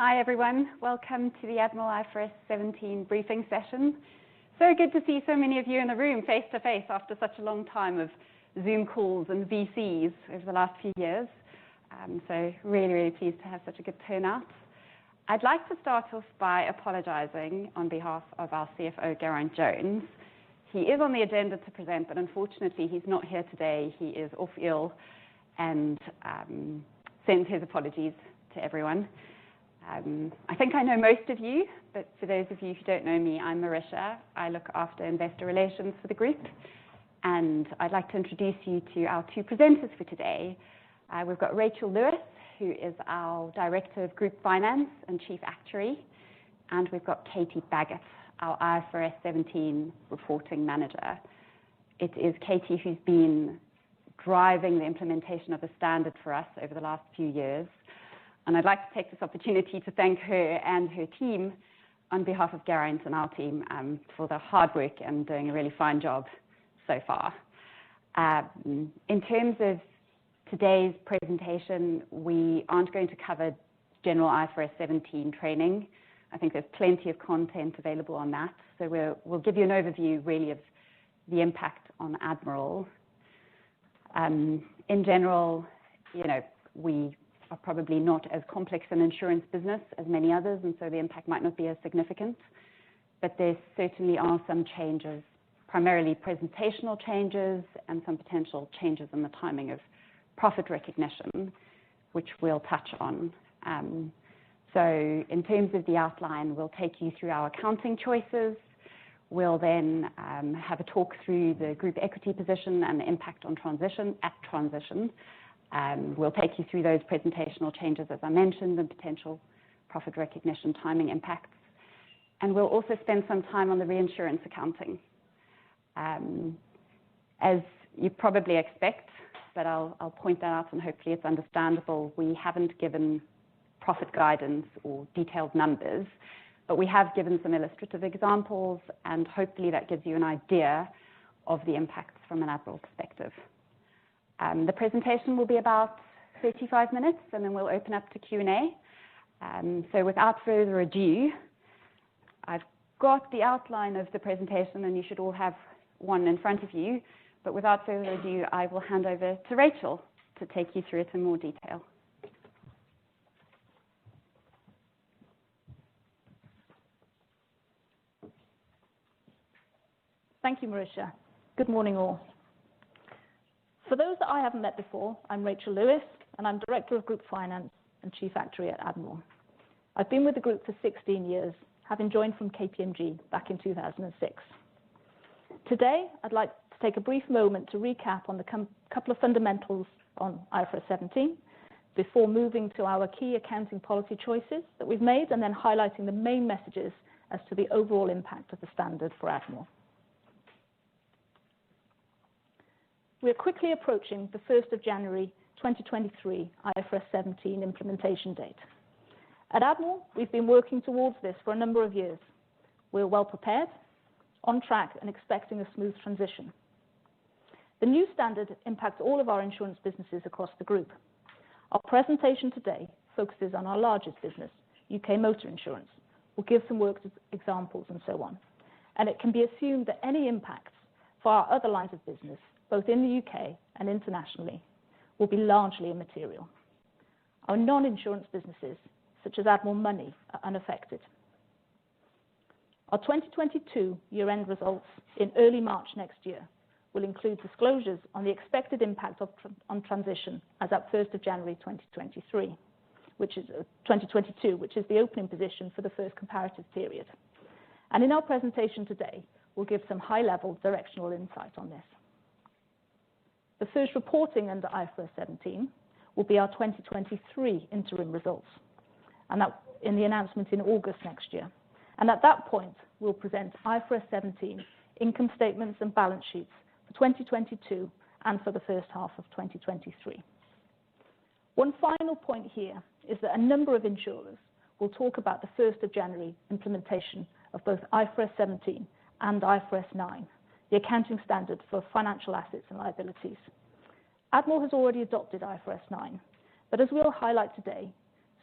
Hi everyone, welcome to the Admiral IFRS17 briefing session. So good to see so many of you in the room face to face after such a long time of Zoom calls and VCs over the last few years. So really pleased to have such a good turnout. I'd like to start off by apologizing on behalf of our CFO, Geraint Jones. He is on the agenda to present, but unfortunately he's not here today. He is off ill and sends his apologies to everyone. I think I know most of you, but for those of you who don't know me, I'm Marisha. I look after investor relations for the group, and I'd like to introduce you to our two presenters for today. We've got Rachel Lewis, who is our Director of Group Finance and Chief Actuary, and we've got Katie Baggett, our IFRS 17 Reporting Manager. It is Katie who's been driving the implementation of the standard for us over the last few years. And I'd like to take this opportunity to thank her and her team on behalf of Geraint and our team for their hard work and doing a really fine job so far. In terms of today's presentation, we aren't going to cover general IFRS 17 training. I think there's plenty of content available on that. So we'll give you an overview really of the impact on Admiral. In general, we are probably not as complex an insurance business as many others, and so the impact might not be as significant. But there certainly are some changes, primarily presentational changes and some potential changes in the timing of profit recognition, which we'll touch on. So in terms of the outline, we'll take you through our accounting choices. We'll then have a talk through the group equity position and the impact on transition. We'll take you through those presentational changes, as I mentioned, and potential profit recognition timing impacts. And we'll also spend some time on the reinsurance accounting. As you probably expect, but I'll point that out and hopefully it's understandable, we haven't given profit guidance or detailed numbers, but we have given some illustrative examples, and hopefully that gives you an idea of the impacts from an Admiral perspective. The presentation will be about 35 minutes, and then we'll open up to Q&A. So without further ado, I've got the outline of the presentation, and you should all have one in front of you. But without further ado, I will hand over to Rachel to take you through it in more detail. Thank you, Marisha. Good morning, all. For those that I haven't met before, I'm Rachel Lewis, and I'm Director of Group Finance and Chief Actuary at Admiral. I've been with the group for 16 years, having joined from KPMG back in 2006. Today, I'd like to take a brief moment to recap on the couple of fundamentals on IFRS 17 before moving to our key accounting policy choices that we've made, and then highlighting the main messages as to the overall impact of the standard for Admiral. We are quickly approaching the 1st of January 2023 IFRS 17 implementation date. At Admiral, we've been working towards this for a number of years. We're well prepared, on track, and expecting a smooth transition. The new standard impacts all of our insurance businesses across the group. Our presentation today focuses on our largest business, UK motor insurance. We'll give some work examples and so on. And it can be assumed that any impacts for our other lines of business, both in the UK and internationally, will be largely immaterial. Our non-insurance businesses, such as Admiral Money, are unaffected. Our 2022 year-end results in early March next year will include disclosures on the expected impact on transition as at 1st of January 2022, which is the opening position for the first comparative period. And in our presentation today, we'll give some high-level directional insight on this. The first reporting under IFRS 17 will be our 2023 interim results, and that in the announcement in August next year. And at that point, we'll present IFRS 17 income statements and balance sheets for 2022 and for the first half of 2023. One final point here is that a number of insurers will talk about the 1st of January implementation of both IFRS 17 and IFRS 9, the accounting standard for financial assets and liabilities. Admiral has already adopted IFRS 9, but as we'll highlight today,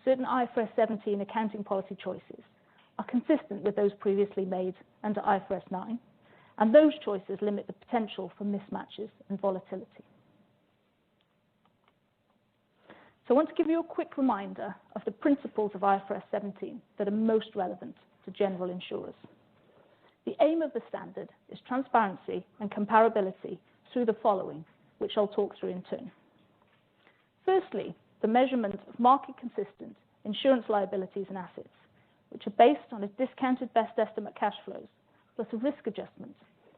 certain IFRS 17 accounting policy choices are consistent with those previously made under IFRS 9, and those choices limit the potential for mismatches and volatility. So I want to give you a quick reminder of the principles of IFRS 17 that are most relevant to general insurers. The aim of the standard is transparency and comparability through the following, which I'll talk through in turn. Firstly, the measurement of market-consistent insurance liabilities and assets, which are based on a discounted best estimate cash flows, plus a risk adjustment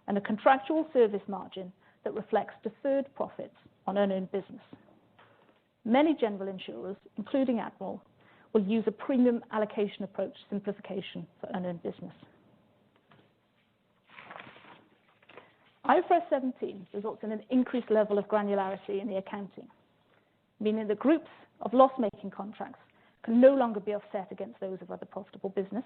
and a contractual service margin that reflects deferred profits on unearned business. Many general insurers, including Admiral, will use a premium allocation approach simplification for unearned business. IFRS 17 results in an increased level of granularity in the accounting, meaning that groups of loss-making contracts can no longer be offset against those of other profitable business.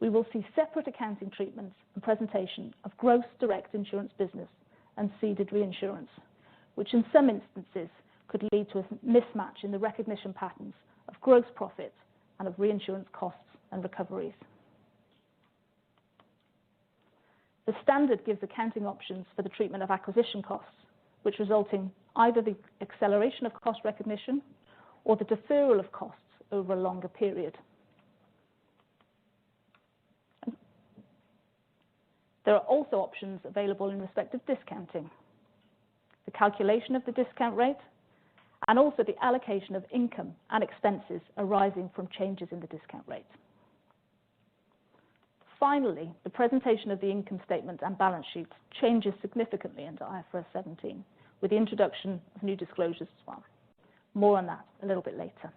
We will see separate accounting treatments and presentation of gross direct insurance business and ceded reinsurance, which in some instances could lead to a mismatch in the recognition patterns of gross profits and of reinsurance costs and recoveries. The standard gives accounting options for the treatment of acquisition costs, which result in either the acceleration of cost recognition or the deferral of costs over a longer period. There are also options available in respect of discounting, the calculation of the discount rate, and also the allocation of income and expenses arising from changes in the discount rate. Finally, the presentation of the income statement and balance sheet changes significantly under IFRS 17 with the introduction of new disclosures as well. More on that a little bit later.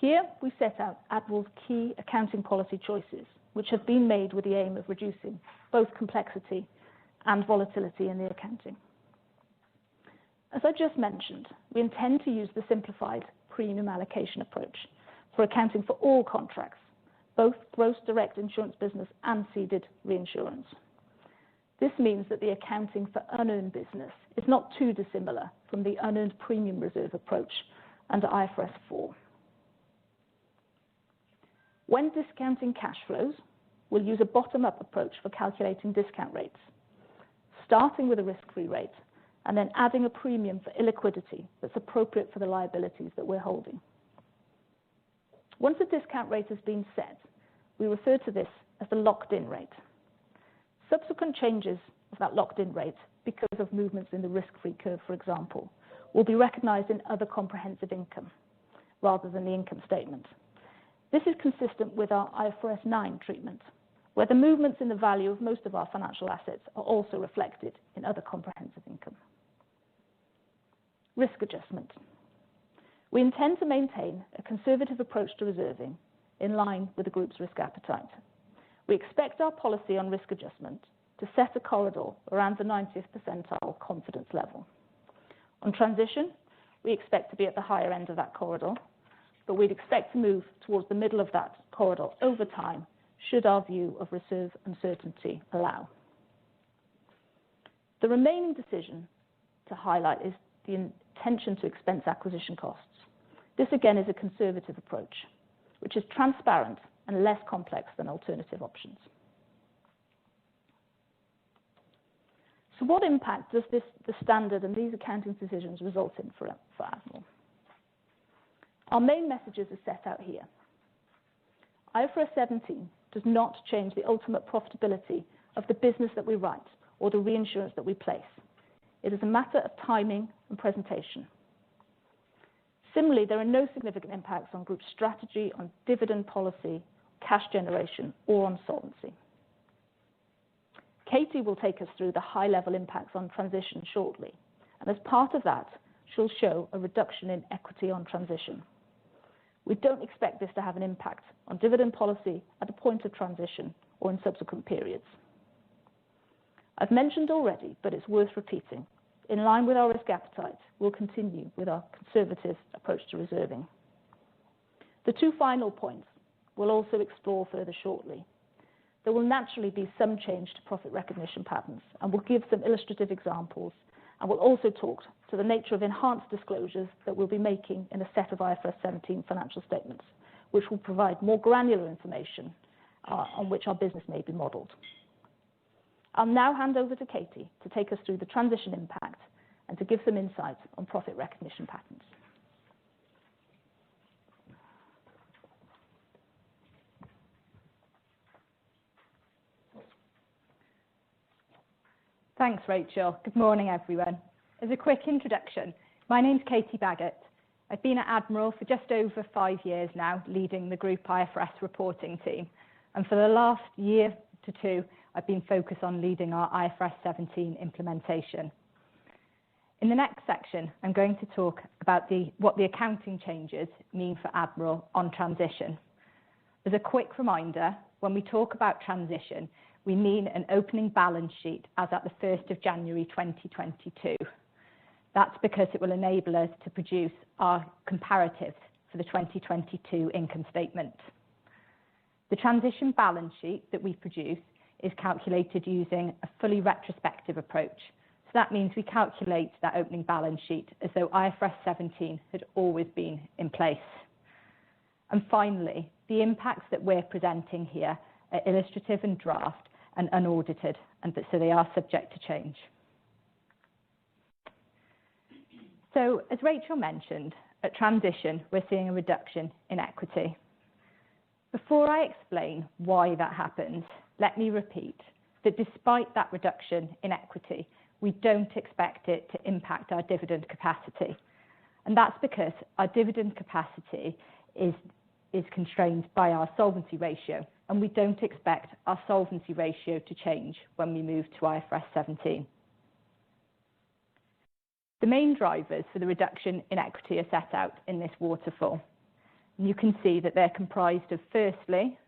Here we set out Admiral's key accounting policy choices, which have been made with the aim of reducing both complexity and volatility in the accounting. As I just mentioned, we intend to use the simplified premium allocation approach for accounting for all contracts, both gross direct insurance business and ceded reinsurance. This means that the accounting for unearned business is not too dissimilar from the unearned premium reserve approach under IFRS 4. When discounting cash flows, we'll use a bottom-up approach for calculating discount rates, starting with a risk-free rate and then adding a premium for illiquidity that's appropriate for the liabilities that we're holding. Once a discount rate has been set, we refer to this as the locked-in rate. Subsequent changes of that locked-in rate, because of movements in the risk-free curve, for example, will be recognized in other comprehensive income rather than the income statement. This is consistent with our IFRS 9 treatment, where the movements in the value of most of our financial assets are also reflected in other comprehensive income. Risk adjustment. We intend to maintain a conservative approach to reserving in line with the group's risk appetite. We expect our policy on risk adjustment to set a corridor around the 90th percentile confidence level. On transition, we expect to be at the higher end of that corridor, but we'd expect to move towards the middle of that corridor over time, should our view of reserve uncertainty allow. The remaining decision to highlight is the intention to expense acquisition costs. This again is a conservative approach, which is transparent and less complex than alternative options. So what impact does the standard and these accounting decisions result in for Admiral? Our main messages are set out here. IFRS 17 does not change the ultimate profitability of the business that we write or the reinsurance that we place. It is a matter of timing and presentation. Similarly, there are no significant impacts on group strategy, on dividend policy, cash generation, or on solvency. Katie will take us through the high-level impacts on transition shortly, and as part of that, she'll show a reduction in equity on transition. We don't expect this to have an impact on dividend policy at the point of transition or in subsequent periods. I've mentioned already, but it's worth repeating. In line with our risk appetite, we'll continue with our conservative approach to reserving. The two final points we'll also explore further shortly. There will naturally be some change to profit recognition patterns, and we'll give some illustrative examples and we'll also talk to the nature of enhanced disclosures that we'll be making in a set of IFRS 17 financial statements, which will provide more granular information on which our business may be modelled. I'll now hand over to Katie to take us through the transition impact and to give some insights on profit recognition patterns. Thanks, Rachel. Good morning, everyone. As a quick introduction, my name's Katie Baggett. I've been at Admiral for just over 5 years now, leading the group IFRS reporting team. And for the last year to two, I've been focused on leading our IFRS 17 implementation. In the next section, I'm going to talk about what the accounting changes mean for Admiral on transition. As a quick reminder, when we talk about transition, we mean an opening balance sheet as at the 1st of January 2022. That's because it will enable us to produce our comparatives for the 2022 income statement. The transition balance sheet that we produce is calculated using a fully retrospective approach. So that means we calculate that opening balance sheet as though IFRS 17 had always been in place. And finally, the impacts that we're presenting here are illustrative and draft and unaudited, and so they are subject to change. So, as Rachel mentioned, at transition, we're seeing a reduction in equity. Before I explain why that happens, let me repeat that despite that reduction in equity, we don't expect it to impact our dividend capacity. And that's because our dividend capacity is constrained by our solvency ratio, and we don't expect our solvency ratio to change when we move to IFRS 17. The main drivers for the reduction in equity are set out in this waterfall. And you can see that they're comprised of, firstly,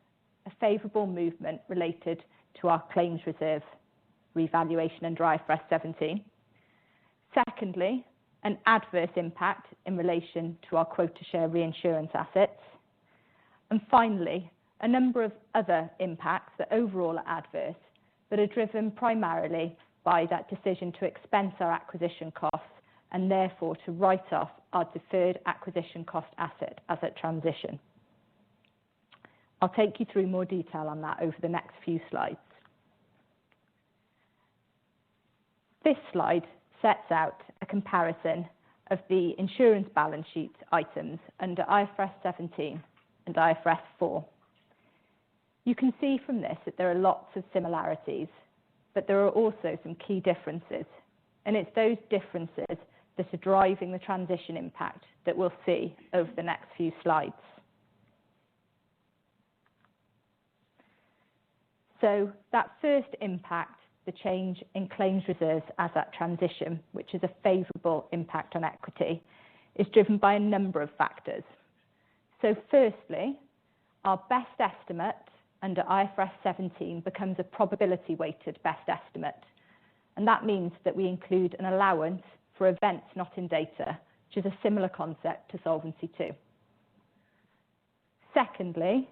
a favourable movement related to our claims reserve revaluation under IFRS 17. Secondly, an adverse impact in relation to our quota share reinsurance assets. And finally, a number of other impacts that overall are adverse, but are driven primarily by that decision to expense our acquisition costs and therefore to write off our deferred acquisition cost asset as at transition. I'll take you through more detail on that over the next few slides. This slide sets out a comparison of the insurance balance sheet items under IFRS 17 and IFRS 4. You can see from this that there are lots of similarities, but there are also some key differences. And it's those differences that are driving the transition impact that we'll see over the next few slides. So that first impact, the change in claims reserves as at transition, which is a favourable impact on equity, is driven by a number of factors. So firstly, our best estimate under IFRS 17 becomes a probability-weighted best estimate. And that means that we include an allowance for events not in data, which is a similar concept to Solvency II. Secondly,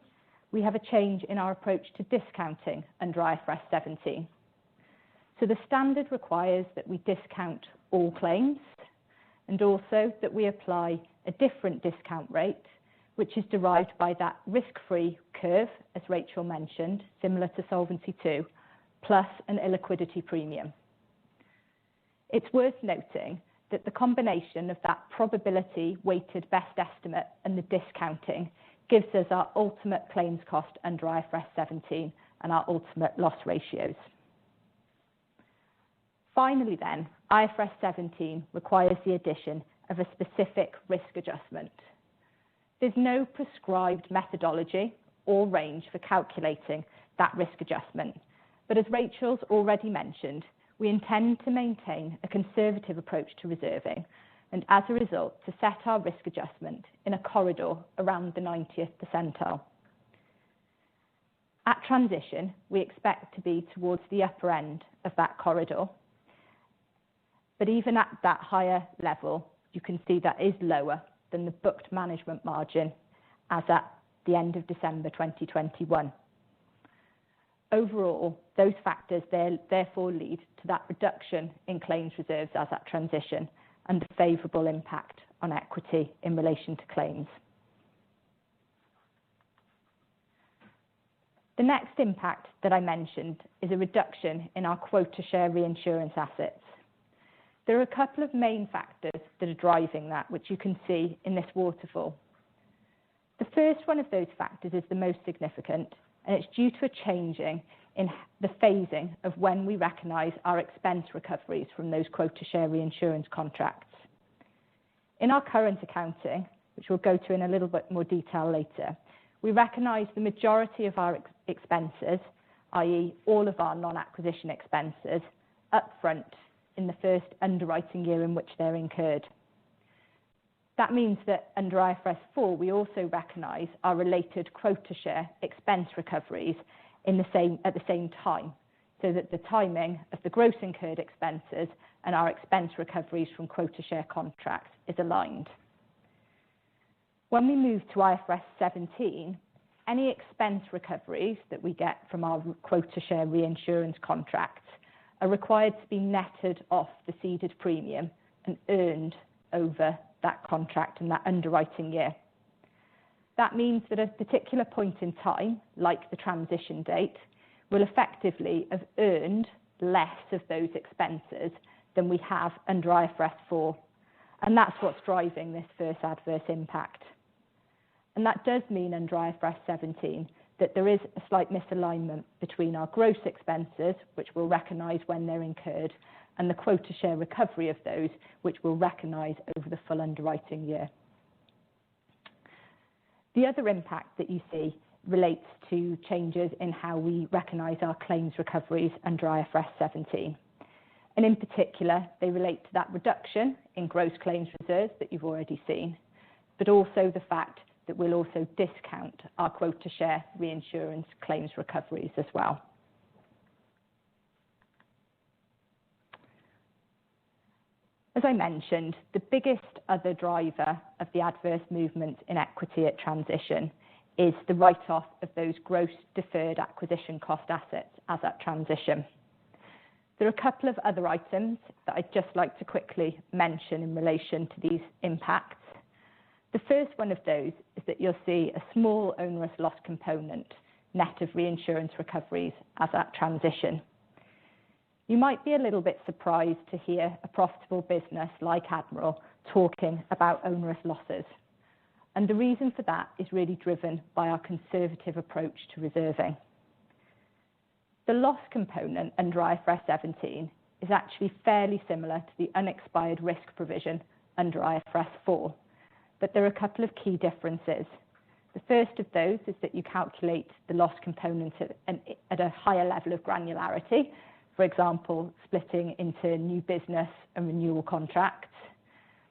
we have a change in our approach to discounting under IFRS 17. So the standard requires that we discount all claims and also that we apply a different discount rate, which is derived by that risk-free curve, as Rachel mentioned, similar to Solvency II, plus an illiquidity premium. It's worth noting that the combination of that probability-weighted best estimate and the discounting gives us our ultimate claims cost under IFRS 17 and our ultimate loss ratios. Finally then, IFRS 17 requires the addition of a specific risk adjustment. There's no prescribed methodology or range for calculating that risk adjustment, but as Rachel's already mentioned, we intend to maintain a conservative approach to reserving and as a result to set our risk adjustment in a corridor around the 90th percentile. At transition, we expect to be towards the upper end of that corridor, but even at that higher level, you can see that is lower than the booked management margin as at the end of December 2021. overall, those factors therefore lead to that reduction in claims reserves as at transition and the favourable impact on equity in relation to claims. The next impact that I mentioned is a reduction in our quota share reinsurance assets. There are a couple of main factors that are driving that, which you can see in this waterfall. The first one of those factors is the most significant, and it's due to a changing in the phasing of when we recognise our expense recoveries from those quota share reinsurance contracts. In our current accounting, which we'll go to in a little bit more detail later, we recognise the majority of our expenses, i.e. all of our non-acquisition expenses, upfront in the first underwriting year in which they're incurred. That means that under IFRS 4, we also recognise our related quota share expense recoveries at the same time, so that the timing of the gross incurred expenses and our expense recoveries from quota share contracts is aligned. When we move to IFRS 17, any expense recoveries that we get from our quota share reinsurance contracts are required to be netted off the ceded premium and earned over that contract and that underwriting year. That means that at a particular point in time, like the transition date, we'll effectively have earned less of those expenses than we have under IFRS 4. And that's what's driving this first adverse impact. And that does mean under IFRS 17 that there is a slight misalignment between our gross expenses, which we'll recognise when they're incurred, and the quota share recovery of those, which we'll recognise over the full underwriting year. The other impact that you see relates to changes in how we recognise our claims recoveries under IFRS 17. And in particular, they relate to that reduction in gross claims reserves that you've already seen, but also the fact that we'll also discount our quota share reinsurance claims recoveries as well. As I mentioned, the biggest other driver of the adverse movement in equity at transition is the write-off of those gross deferred acquisition cost assets as at transition. There are a couple of other items that I'd just like to quickly mention in relation to these impacts. The first one of those is that you'll see a small onerous loss component net of reinsurance recoveries as at transition. You might be a little bit surprised to hear a profitable business like Admiral talking about onerous losses. And the reason for that is really driven by our conservative approach to reserving. The loss component under IFRS 17 is actually fairly similar to the unexpired risk provision under IFRS 4, but there are a couple of key differences. The first of those is that you calculate the loss component at a higher level of granularity, for example, splitting into new business and renewal contracts.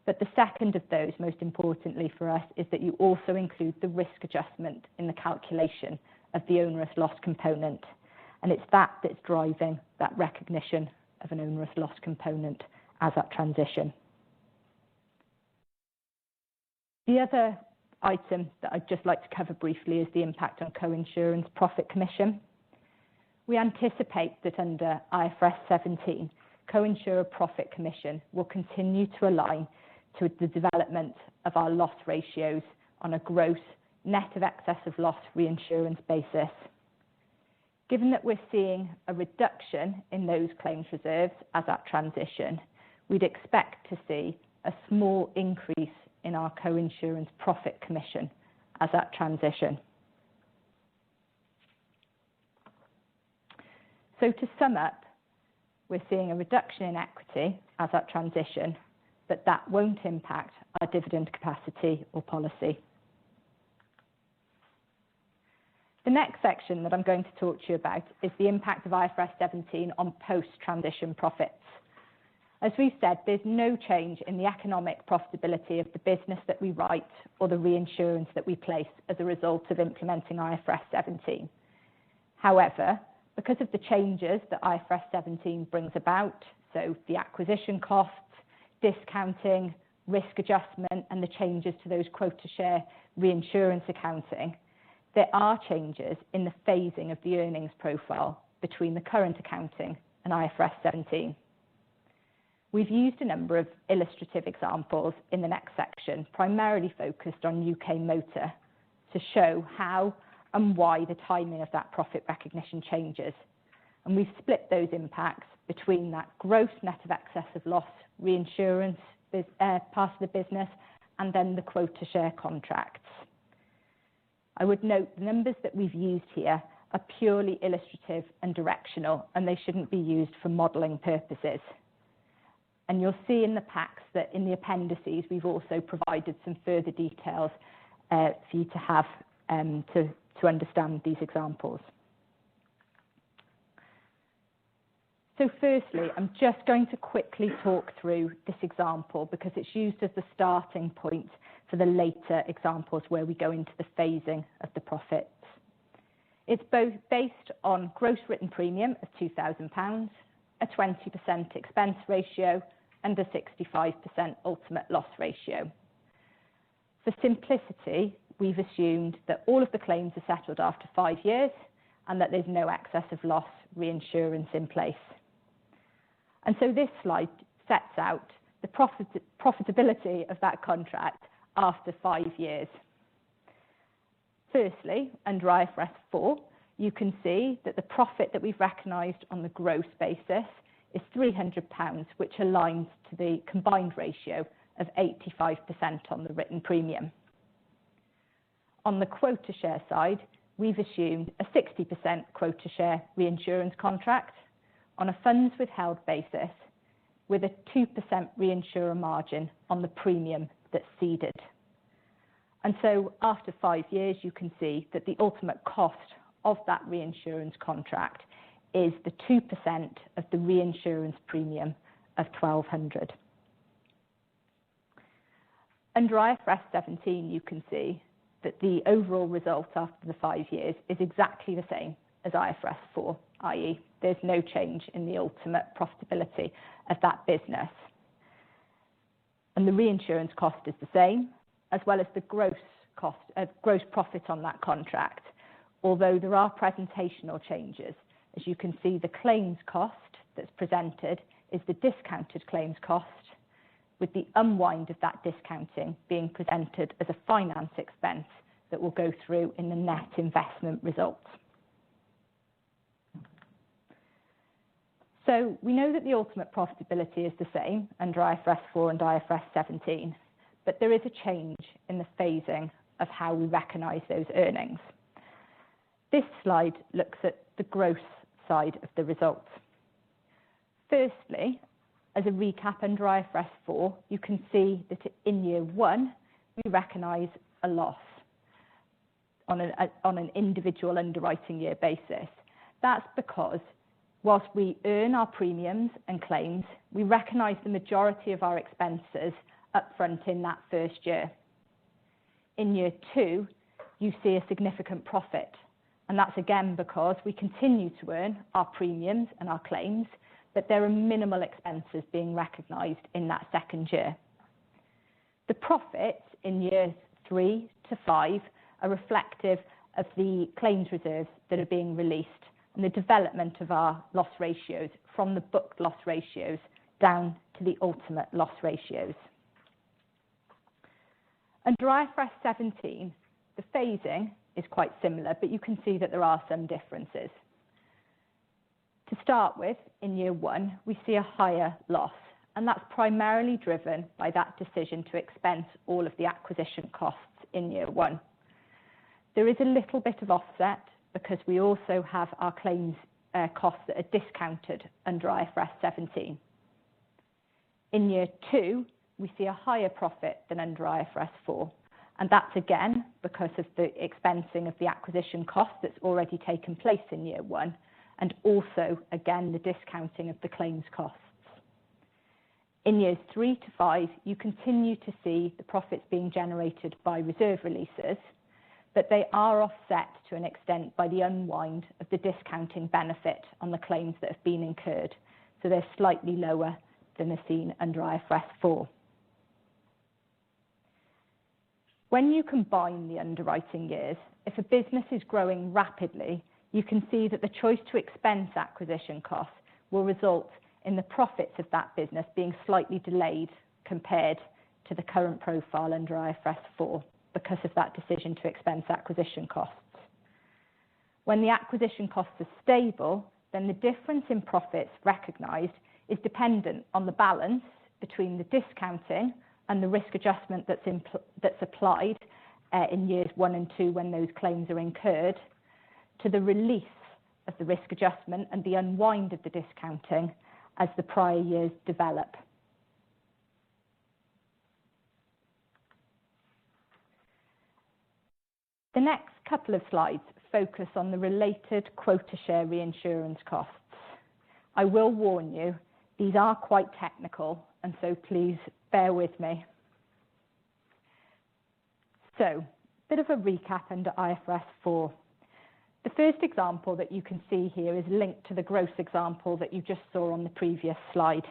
But the second of those, most importantly for us, is that you also include the risk adjustment in the calculation of the onerous loss component. And it's that that's driving that recognition of an onerous loss component as at transition. The other item that I'd just like to cover briefly is the impact on co-insurance profit commission. We anticipate that under IFRS 17, co-insurer profit commission will continue to align to the development of our loss ratios on a gross net of excess of loss reinsurance basis. Given that we're seeing a reduction in those claims reserves as at transition, we'd expect to see a small increase in our co-insurance profit commission as at transition. So to sum up, we're seeing a reduction in equity as at transition, but that won't impact our dividend capacity or policy. The next section that I'm going to talk to you about is the impact of IFRS 17 on post-transition profits. As we've said, there's no change in the economic profitability of the business that we write or the reinsurance that we place as a result of implementing IFRS 17. However, because of the changes that IFRS 17 brings about, so the acquisition costs, discounting, risk adjustment, and the changes to those quota share reinsurance accounting, there are changes in the phasing of the earnings profile between the current accounting and IFRS 17. We've used a number of illustrative examples in the next section, primarily focused on UK motor, to show how and why the timing of that profit recognition changes. And we've split those impacts between that gross net of excess of loss reinsurance part of the business and then the quota share contracts. I would note the numbers that we've used here are purely illustrative and directional, and they shouldn't be used for modelling purposes. And you'll see in the packs that in the appendices, we've also provided some further details for you to have to understand these examples. So firstly, I'm just going to quickly talk through this example because it's used as the starting point for the later examples where we go into the phasing of the profits. It's both based on gross written premium of £2,000, a 20% expense ratio, and a 65% ultimate loss ratio. For simplicity, we've assumed that all of the claims are settled after 5 years and that there's no excess of loss reinsurance in place. And so this slide sets out the profitability of that contract after 5 years. Firstly, under IFRS 4, you can see that the profit that we've recognised on the gross basis is £300, which aligns to the combined ratio of 85% on the written premium. On the quota share side, we've assumed a 60% quota share reinsurance contract on a funds withheld basis with a 2% reinsurer margin on the premium that's ceded. And so after 5 years, you can see that the ultimate cost of that reinsurance contract is the 2% of the reinsurance premium of £1,200. Under IFRS 17, you can see that the overall result after the 5 years is exactly the same as IFRS 4, i.e. there's no change in the ultimate profitability of that business. And the reinsurance cost is the same, as well as the gross profit on that contract, although there are presentational changes. As you can see, the claims cost that's presented is the discounted claims cost, with the unwind of that discounting being presented as a finance expense that will go through in the net investment results. So we know that the ultimate profitability is the same under IFRS 4 and IFRS 17, but there is a change in the phasing of how we recognise those earnings. This slide looks at the gross side of the results. Firstly, as a recap under IFRS 4, you can see that in year 1, we recognise a loss on an individual underwriting year basis. That's because whilst we earn our premiums and claims, we recognise the majority of our expenses upfront in that first year. In year 2, you see a significant profit, and that's again because we continue to earn our premiums and our claims, but there are minimal expenses being recognised in that second year. The profits in years 3 to 5 are reflective of the claims reserves that are being released and the development of our loss ratios from the booked loss ratios down to the ultimate loss ratios. Under IFRS 17, the phasing is quite similar, but you can see that there are some differences. To start with, in year 1, we see a higher loss, and that's primarily driven by that decision to expense all of the acquisition costs in year 1. There is a little bit of offset because we also have our claims costs that are discounted under IFRS 17. In year 2, we see a higher profit than under IFRS 4, and that's again because of the expensing of the acquisition cost that's already taken place in year 1, and also, again, the discounting of the claims costs. In years 3 to 5, you continue to see the profits being generated by reserve releases, but they are offset to an extent by the unwind of the discounting benefit on the claims that have been incurred. So they're slightly lower than are seen under IFRS 4. When you combine the underwriting years, if a business is growing rapidly, you can see that the choice to expense acquisition costs will result in the profits of that business being slightly delayed compared to the current profile under IFRS 4 because of that decision to expense acquisition costs. When the acquisition costs are stable, then the difference in profits recognised is dependent on the balance between the discounting and the risk adjustment that's applied in years 1 and 2 when those claims are incurred, to the release of the risk adjustment and the unwind of the discounting as the prior years develop. The next couple of slides focus on the related quota share reinsurance costs. I will warn you, these are quite technical, and so please bear with me. So, a bit of a recap under IFRS 4. The first example that you can see here is linked to the gross example that you just saw on the previous slide.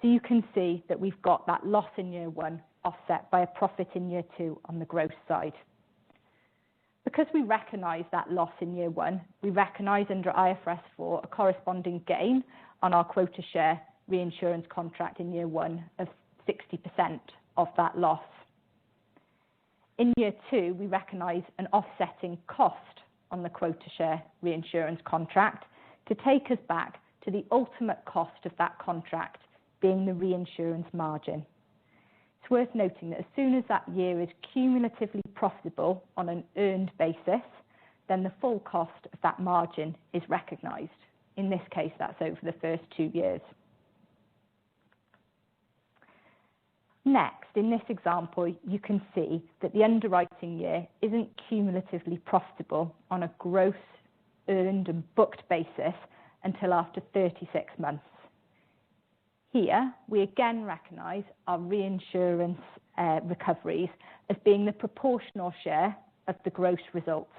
So you can see that we've got that loss in year 1 offset by a profit in year 2 on the gross side. Because we recognise that loss in year 1, we recognise under IFRS 4 a corresponding gain on our quota share reinsurance contract in year 1 of 60% of that loss. In year 2, we recognise an offsetting cost on the quota share reinsurance contract to take us back to the ultimate cost of that contract being the reinsurance margin. It's worth noting that as soon as that year is cumulatively profitable on an earned basis, then the full cost of that margin is recognised. In this case, that's over the first 2 years. Next, in this example, you can see that the underwriting year isn't cumulatively profitable on a gross, earned and booked basis until after 36 months. Here, we again recognise our reinsurance recoveries as being the proportional share of the gross result,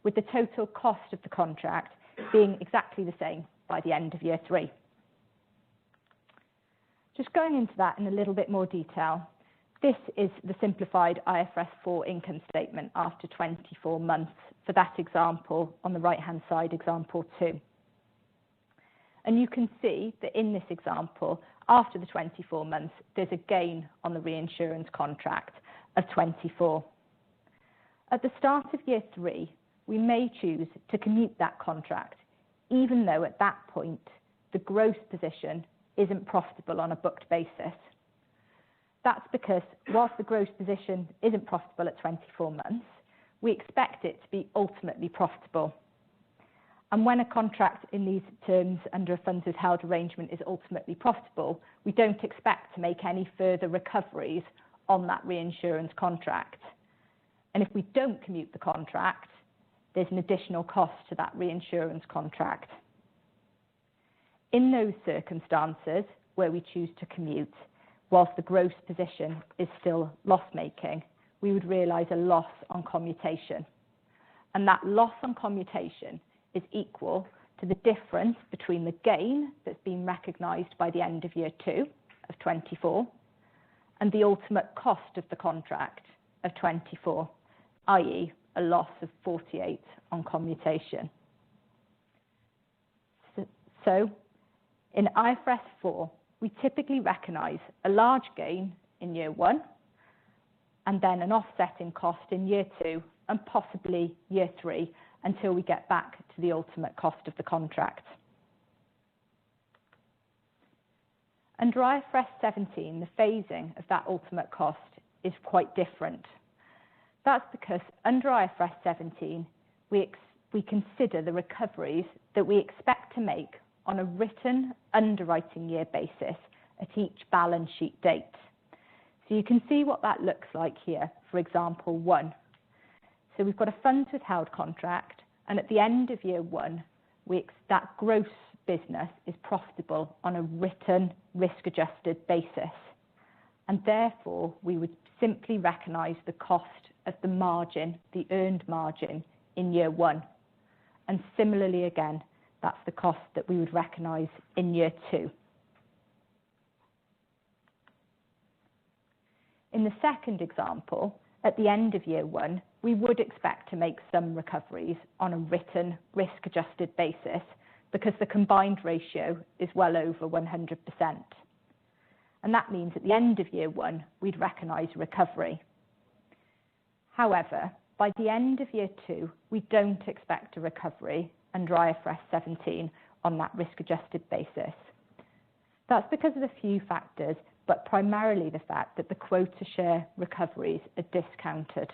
with the total cost of the contract being exactly the same by the end of year 3. Just going into that in a little bit more detail, this is the simplified IFRS 4 income statement after 24 months for that example on the right-hand side, example 2. And you can see that in this example, after the 24 months, there's a gain on the reinsurance contract of 24. At the start of year 3, we may choose to commute that contract, even though at that point, the gross position isn't profitable on a booked basis. That's because whilst the gross position isn't profitable at 24 months, we expect it to be ultimately profitable. And when a contract in these terms under a funds withheld arrangement is ultimately profitable, we don't expect to make any further recoveries on that reinsurance contract. And if we don't commute the contract, there's an additional cost to that reinsurance contract. In those circumstances where we choose to commute, whilst the gross position is still loss-making, we would realise a loss on commutation. And that loss on commutation is equal to the difference between the gain that's been recognised by the end of year 2 of 24 and the ultimate cost of the contract of 24, i.e. a loss of 48 on commutation. So in IFRS 4, we typically recognise a large gain in year 1 and then an offsetting cost in year 2 and possibly year 3 until we get back to the ultimate cost of the contract. Under IFRS 17, the phasing of that ultimate cost is quite different. That's because under IFRS 17, we consider the recoveries that we expect to make on a written underwriting year basis at each balance sheet date. So you can see what that looks like here, for example 1. So we've got a funds withheld contract, and at the end of year 1, that gross business is profitable on a written risk-adjusted basis. And therefore, we would simply recognise the cost of the margin, the earned margin, in year 1. And similarly again, that's the cost that we would recognise in year 2. In the second example, At the end of year one, we would expect to make some recoveries on a written risk-adjusted basis because the combined ratio is well over 100%. And that means at the end of year one, we'd recognise recovery. However, by the end of year two, we don't expect a recovery under IFRS 17 on that risk-adjusted basis. That's because of a few factors, but primarily the fact that the quota share recoveries are discounted.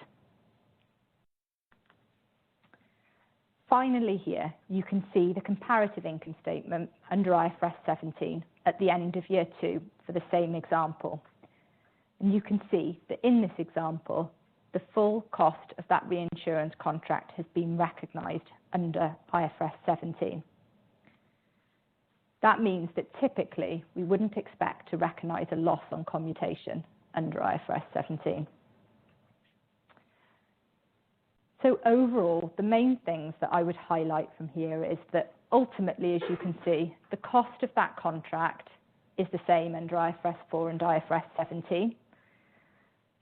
Finally here, you can see the comparative income statement under IFRS 17 at the end of year two for the same example. And you can see that in this example, the full cost of that reinsurance contract has been recognised under IFRS 17. That means that typically we wouldn't expect to recognise a loss on commutation under IFRS 17. So overall, the main things that I would highlight from here is that ultimately, as you can see, the cost of that contract is the same under IFRS 4 and IFRS 17.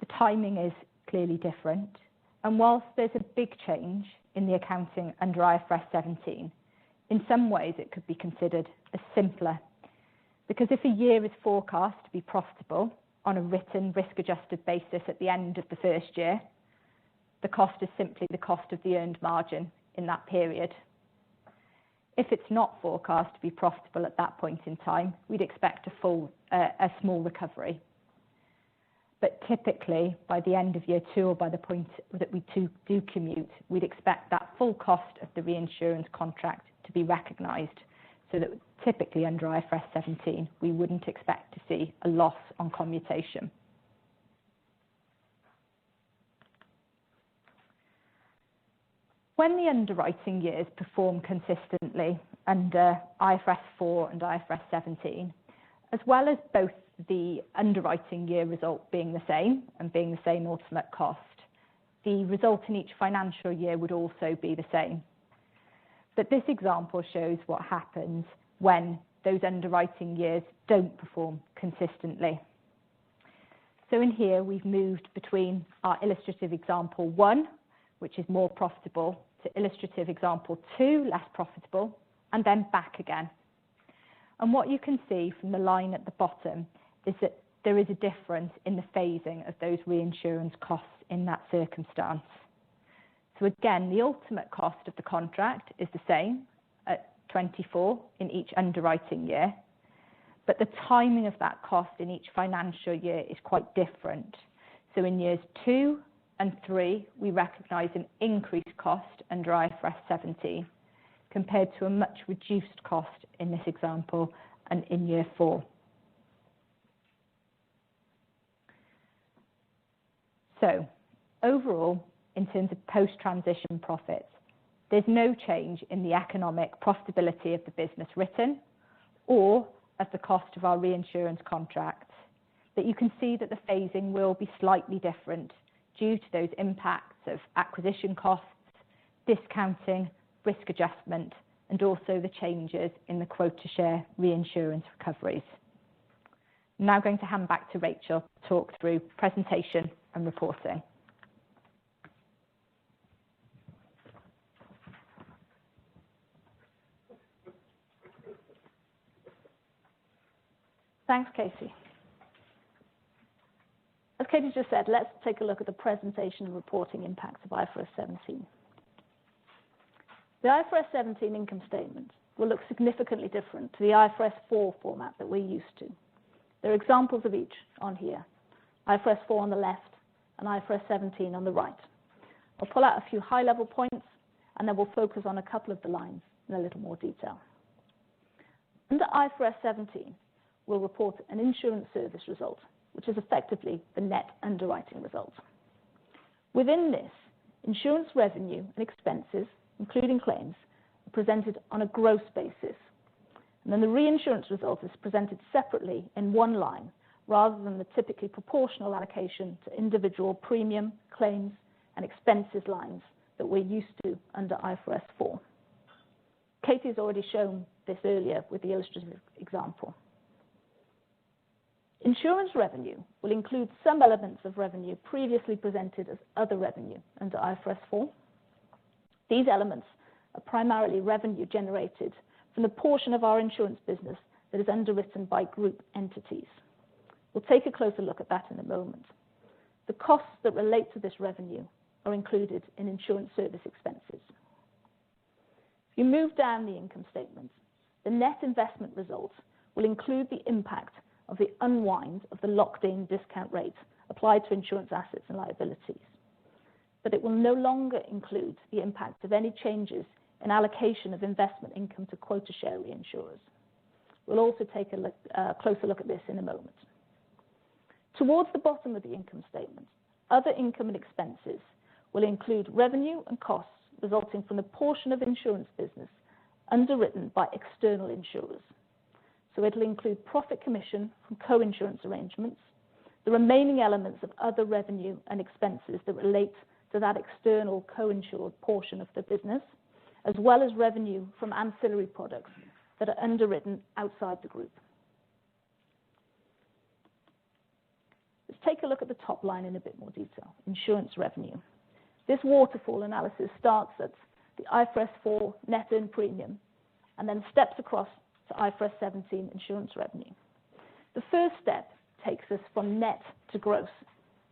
The timing is clearly different. And whilst there's a big change in the accounting under IFRS 17, in some ways it could be considered as simpler. Because if a year is forecast to be profitable on a written risk-adjusted basis at the end of the first year, the cost is simply the cost of the earned margin in that period. If it's not forecast to be profitable at that point in time, we'd expect a small recovery. But typically, by the end of year two or by the point that we do commute, we'd expect that full cost of the reinsurance contract to be recognised, so that typically under IFRS 17, we wouldn't expect to see a loss on commutation. When the underwriting years perform consistently under IFRS 4 and IFRS 17, as well as both the underwriting year result being the same and being the same ultimate cost, the result in each financial year would also be the same. But this example shows what happens when those underwriting years don't perform consistently. So in here, we've moved between our illustrative example 1, which is more profitable, to illustrative example 2, less profitable, and then back again. And what you can see from the line at the bottom is that there is a difference in the phasing of those reinsurance costs in that circumstance. So again, the ultimate cost of the contract is the same at 24 in each underwriting year, but the timing of that cost in each financial year is quite different. So in years 2 and 3, we recognise an increased cost under IFRS 17 compared to a much reduced cost in this example and in year 4. So overall, in terms of post-transition profits, there's no change in the economic profitability of the business written or of the cost of our reinsurance contracts. But you can see that the phasing will be slightly different due to those impacts of acquisition costs, discounting, risk adjustment, and also the changes in the quota share reinsurance recoveries. I'm now going to hand back to Rachel to talk through presentation and reporting. Thanks, Katie. As Katie just said, let's take a look at the presentation and reporting impacts of IFRS 17. The IFRS 17 income statement will look significantly different to the IFRS 4 format that we're used to. There are examples of each on here, IFRS 4 on the left and IFRS 17 on the right. I'll pull out a few high-level points, and then we'll focus on a couple of the lines in a little more detail. Under IFRS 17, we'll report an insurance service result, which is effectively the net underwriting result. Within this, insurance revenue and expenses, including claims, are presented on a gross basis. And then the reinsurance result is presented separately in one line, rather than the typically proportional allocation to individual premium, claims, and expenses lines that we're used to under IFRS 4. Katie's already shown this earlier with the illustrative example. Insurance revenue will include some elements of revenue previously presented as other revenue under IFRS 4. These elements are primarily revenue generated from the portion of our insurance business that is underwritten by group entities. We'll take a closer look at that in a moment. The costs that relate to this revenue are included in insurance service expenses. If you move down the income statement, the net investment result will include the impact of the unwind of the locked-in discount rate applied to insurance assets and liabilities. But it will no longer include the impact of any changes in allocation of investment income to quota share reinsurers. We'll also take a closer look at this in a moment. Towards the bottom of the income statement, other income and expenses will include revenue and costs resulting from the portion of insurance business underwritten by external insurers. So it'll include profit commission from co-insurance arrangements, the remaining elements of other revenue and expenses that relate to that external co-insured portion of the business, as well as revenue from ancillary products that are underwritten outside the group. Let's take a look at the top line in a bit more detail, insurance revenue. This waterfall analysis starts at the IFRS 4 net earned premium and then steps across to IFRS 17 insurance revenue. The first step takes us from net to gross.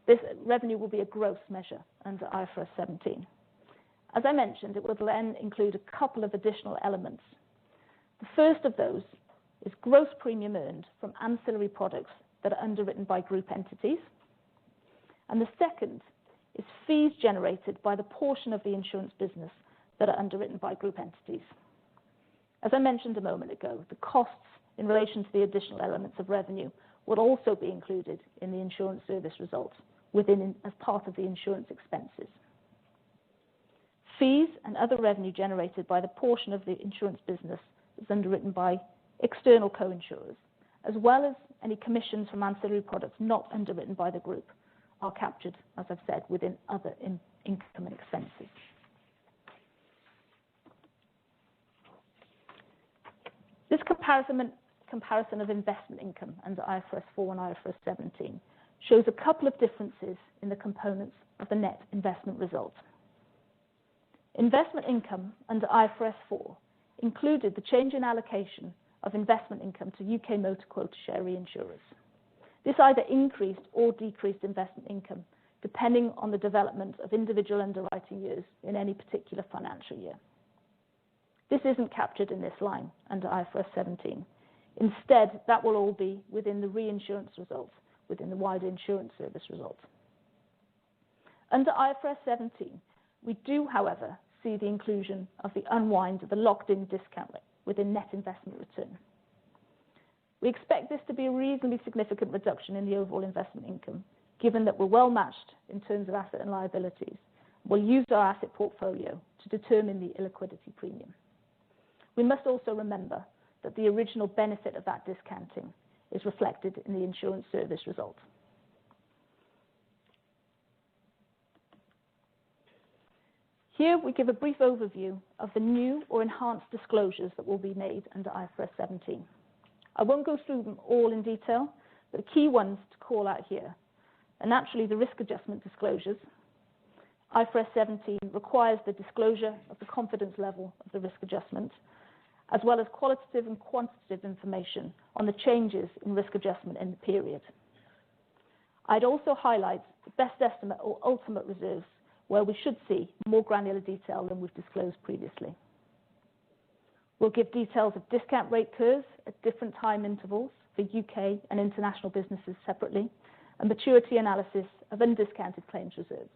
This revenue will be a gross measure under IFRS 17. As I mentioned, it will then include a couple of additional elements. The first of those is gross premium earned from ancillary products that are underwritten by group entities. And the second is fees generated by the portion of the insurance business that are underwritten by group entities. As I mentioned a moment ago, the costs in relation to the additional elements of revenue will also be included in the insurance service result as part of the insurance expenses. Fees and other revenue generated by the portion of the insurance business that's underwritten by external co-insurers, as well as any commissions from ancillary products not underwritten by the group, are captured, as I've said, within other income and expenses. This comparison of investment income under IFRS 4 and IFRS 17 shows a couple of differences in the components of the net investment result. Investment income under IFRS 4 included the change in allocation of investment income to UK motor quota share reinsurers. This either increased or decreased investment income depending on the development of individual underwriting years in any particular financial year. This isn't captured in this line under IFRS 17. Instead, that will all be within the reinsurance result, within the wider insurance service result. Under IFRS 17, we do, however, see the inclusion of the unwind of the locked-in discount rate within net investment return. We expect this to be a reasonably significant reduction in the overall investment income, given that we're well matched in terms of asset and liabilities. We'll use our asset portfolio to determine the illiquidity premium. We must also remember that the original benefit of that discounting is reflected in the insurance service result. Here we give a brief overview of the new or enhanced disclosures that will be made under IFRS 17. I won't go through them all in detail, but the key ones to call out here are naturally the risk adjustment disclosures. IFRS 17 requires the disclosure of the confidence level of the risk adjustment, as well as qualitative and quantitative information on the changes in risk adjustment in the period. I'd also highlight the best estimate or ultimate reserves, where we should see more granular detail than we've disclosed previously. We'll give details of discount rate curves at different time intervals for UK and international businesses separately, and maturity analysis of undiscounted claims reserves.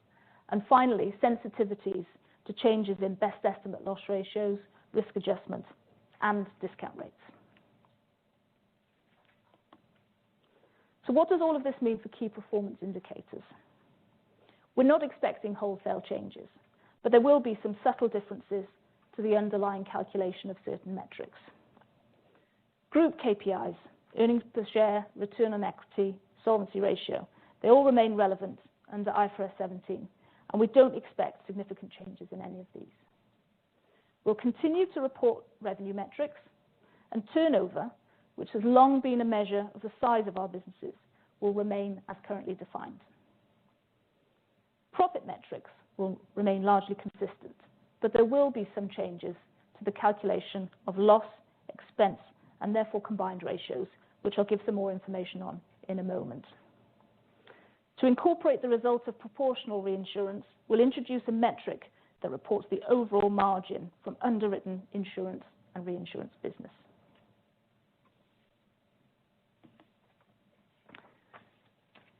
And finally, sensitivities to changes in best estimate loss ratios, risk adjustment, and discount rates. So what does all of this mean for key performance indicators? We're not expecting wholesale changes, but there will be some subtle differences to the underlying calculation of certain metrics. Group KPIs, earnings per share, return on equity, solvency ratio, they all remain relevant under IFRS 17, and we don't expect significant changes in any of these. We'll continue to report revenue metrics, and turnover, which has long been a measure of the size of our businesses, will remain as currently defined. Profit metrics will remain largely consistent, but there will be some changes to the calculation of loss, expense, and therefore combined ratios, which I'll give some more information on in a moment. To incorporate the results of proportional reinsurance, we'll introduce a metric that reports the overall margin from underwritten insurance and reinsurance business.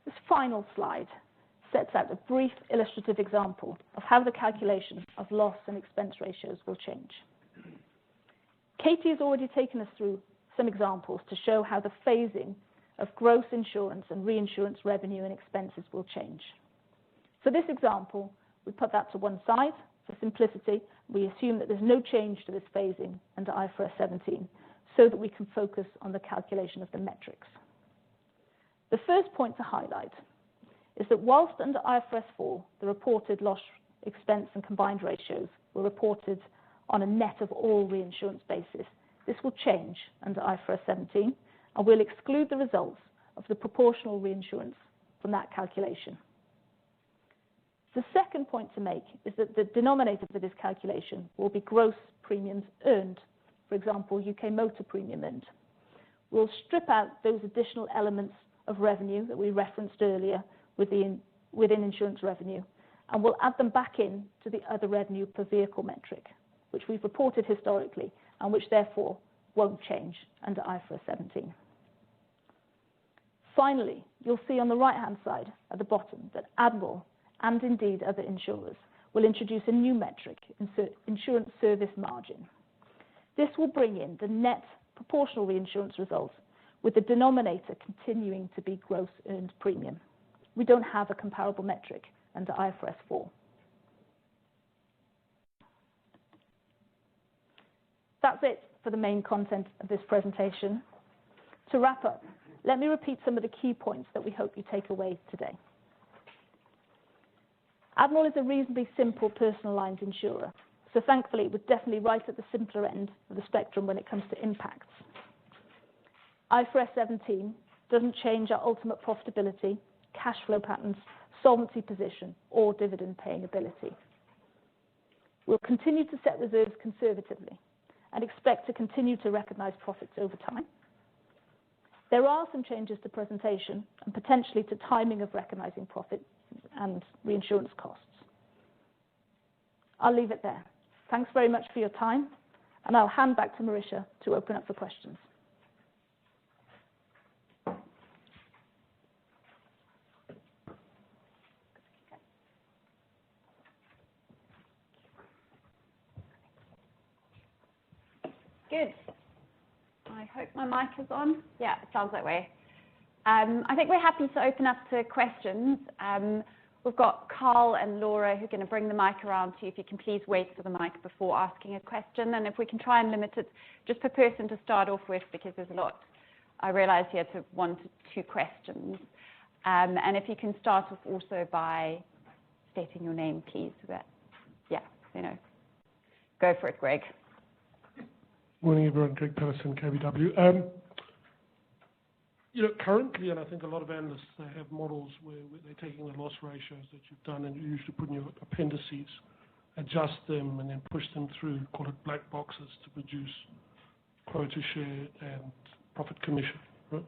This final slide sets out a brief illustrative example of how the calculation of loss and expense ratios will change. Katie has already taken us through some examples to show how the phasing of gross insurance and reinsurance revenue and expenses will change. For this example, we put that to one side. For simplicity, we assume that there's no change to this phasing under IFRS 17 so that we can focus on the calculation of the metrics. The first point to highlight is that whilst under IFRS 4, the reported loss, expense, and combined ratios were reported on a net of all reinsurance basis, this will change under IFRS 17, and we'll exclude the results of the proportional reinsurance from that calculation. The second point to make is that the denominator for this calculation will be gross premiums earned, for example, UK motor premium earned. We'll strip out those additional elements of revenue that we referenced earlier within insurance revenue, and we'll add them back in to the other revenue per vehicle metric, which we've reported historically and which therefore won't change under IFRS 17. Finally, you'll see on the right-hand side at the bottom that Admiral, and indeed other insurers, will introduce a new metric, insurance service margin. This will bring in the net proportional reinsurance results, with the denominator continuing to be gross earned premium. We don't have a comparable metric under IFRS 4. That's it for the main content of this presentation. To wrap up, let me repeat some of the key points that we hope you take away today. Admiral is a reasonably simple personal lines insurer, so thankfully we're definitely right at the simpler end of the spectrum when it comes to impacts. IFRS 17 doesn't change our ultimate profitability, cash flow patterns, solvency position, or dividend paying ability. We'll continue to set reserves conservatively and expect to continue to recognise profits over time. There are some changes to presentation and potentially to timing of recognising profit and reinsurance costs. I'll leave it there. Thanks very much for your time, and I'll hand back to Marisha to open up for questions. Good. I hope my mic is on. Yeah, it sounds that way. I think we're happy to open up to questions. We've got Carl and Laura who are going to bring the mic around to you. If you can please wait for the mic before asking a question. And if we can try and limit it just per person to start off with, because there's a lot, I realize here, to 1 to 2 questions. And if you can start off also by stating your name, please. So that, yeah, go for it, Greg. Morning, everyone. Greg Patterson, KBW. Currently, and I think a lot of analysts, they have models where they're taking the loss ratios that you've done and you usually put in your appendices, adjust them, and then push them through, call it black boxes, to produce quota share and profit commission. Right?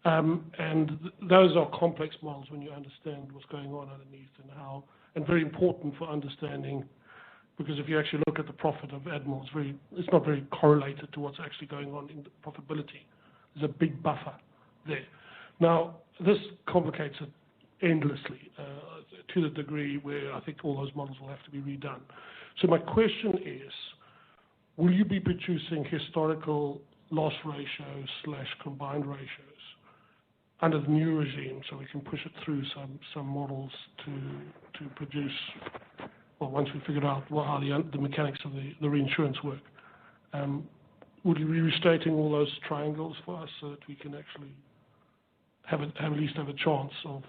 And those are complex models when you understand what's going on underneath and how, and very important for understanding. Because if you actually look at the profit of Admiral, it's not very correlated to what's actually going on in the profitability. There's a big buffer there. Now, this complicates it endlessly to the degree where I think all those models will have to be redone. So my question is, will you be producing historical loss ratios / combined ratios under the new regime so we can push it through some models to produce, well, once we figured out how the mechanics of the reinsurance work, would you be restating all those triangles for us so that we can actually at least have a chance of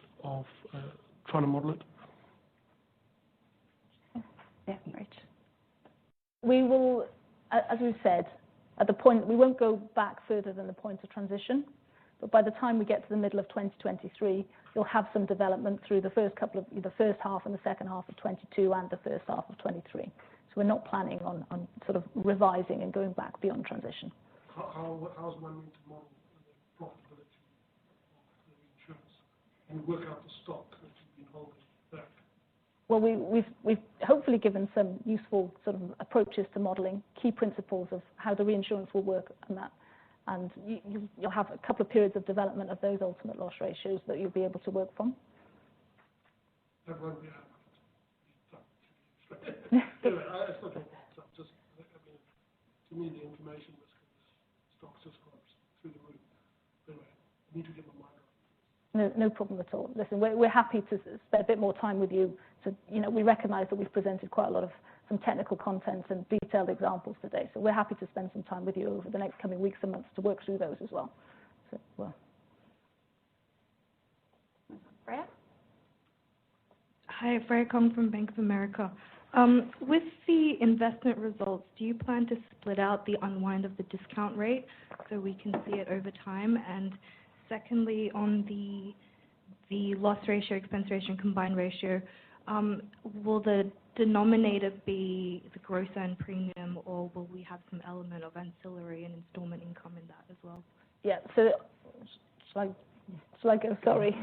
trying to model it? Yeah, right. We will, as we've said, at the point, we won't go back further than the point of transition, But by the time we get to the middle of 2023, you'll have some development through the first half and the second half of 22 and the first half of 23. So we're not planning on sort of revising and going back beyond transition. How's one meant to model the profitability of the reinsurance and work out the stock that you've been holding back? Well, we've hopefully given some useful sort of approaches to modelling, key principles of how the reinsurance will work and that. And you'll have a couple of periods of development of those ultimate loss ratios that you'll be able to work from. That won't be anyway, it's not just, to me, the information risk of this stock just goes through the roof. Anyway, I need to get my mind right. No problem at all. Listen, we're happy to spend a bit more time with you. So, we recognise that we've presented quite a lot of some technical content and detailed examples today. So we're happy to spend some time with you over the next coming weeks and months to work through those as well. So, Freya? Hi, Freya Kong from Bank of America. With the investment results, do you plan to split out the unwind of the discount rate so we can see it over time? And secondly, on the loss ratio, expense ratio, and combined ratio, will the denominator be the gross earned premium, or will we have some element of ancillary and installment income in that as well? Yeah, so shall I go? Sorry.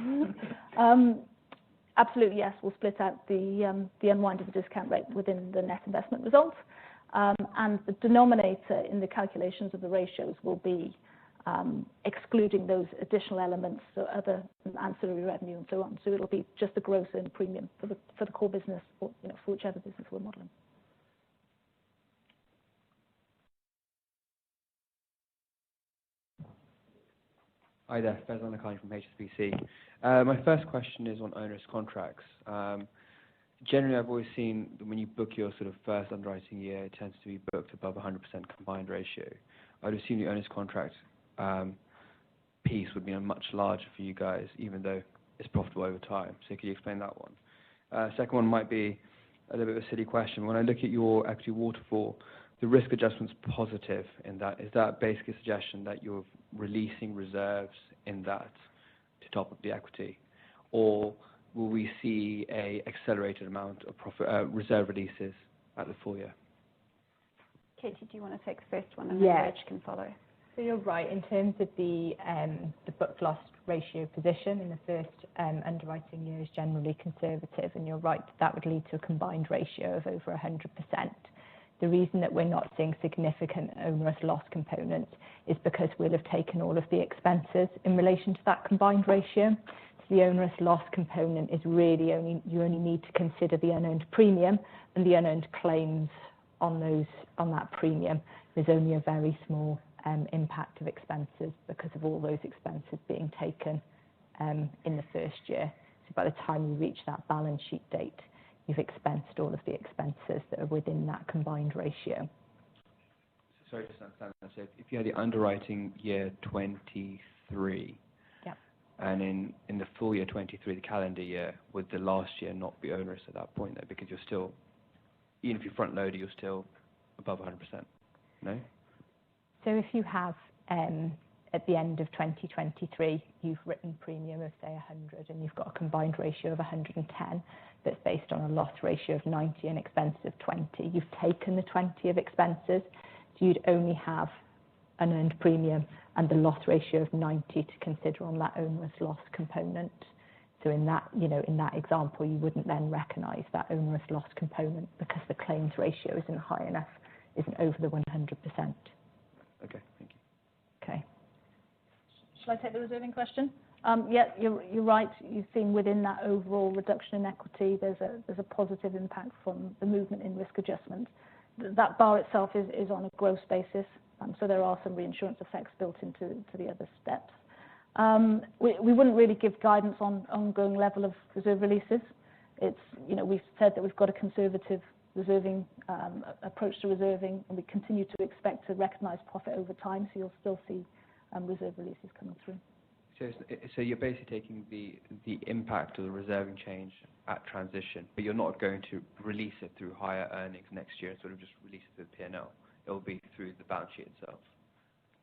Absolutely, yes, we'll split out the unwind of the discount rate within the net investment results. And the denominator in the calculations of the ratios will be excluding those additional elements, so other ancillary revenue and so on. So it'll be just the gross earned premium for the core business, or for whichever business we're modelling. Hi there, Faizan Lakhani from HSBC. My first question is on onerous contracts. Generally, I've always seen that when you book your sort of first underwriting year, it tends to be booked above 100% combined ratio. I'd assume the onerous contract piece would be much larger for you guys, even though it's profitable over time. So could you explain that one? Second one might be a little bit of a silly question. When I look at your equity waterfall, the risk adjustment's positive in that. Is that basically a suggestion that you're releasing reserves in that to top up the equity? Or will we see a accelerated amount of reserve releases at the full year? Katie, do you want to take the first one, and then Rich can follow? So you're right, in terms of the book loss ratio position in the first underwriting year is generally conservative, and you're right, that would lead to a combined ratio of over 100%. The reason that we're not seeing significant onerous loss component is because we'll have taken all of the expenses in relation to that combined ratio. So the onerous loss component is really you only need to consider the unearned premium and the unearned claims on that premium. There's only a very small impact of expenses because of all those expenses being taken in the first year. So by the time you reach that balance sheet date, you've expensed all of the expenses that are within that combined ratio. Sorry, just to understand that. So if you had the underwriting year 23, Yep. and in the full year 23, the calendar year, would the last year not be onerous at that point, though? Because you're still, even if you front load it, you're still above 100%, no? So if you have, at the end of 2023, you've written premium of, say, 100, and you've got a combined ratio of 110, that's based on a loss ratio of 90 and expenses of 20. You've taken the 20 of expenses, so you'd only have an earned premium and the loss ratio of 90 to consider on that onerous loss component. So in that, in that example, you wouldn't then recognise that onerous loss component because the claims ratio isn't high enough, isn't over the 100%. Okay, thank you. Okay. Shall I take the reserving question? Yeah, you're right. You've seen within that overall reduction in equity, there's a positive impact from the movement in risk adjustment. That bar itself is on a gross basis, so there are some reinsurance effects built into the other steps. We wouldn't really give guidance on ongoing level of reserve releases. It's, we've said that we've got a conservative reserving approach to reserving, and we continue to expect to recognise profit over time, so you'll still see reserve releases coming through. So you're basically taking the impact of the reserving change at transition, but you're not going to release it through higher earnings next year and sort of just release it through the P&L. It will be through the balance sheet itself.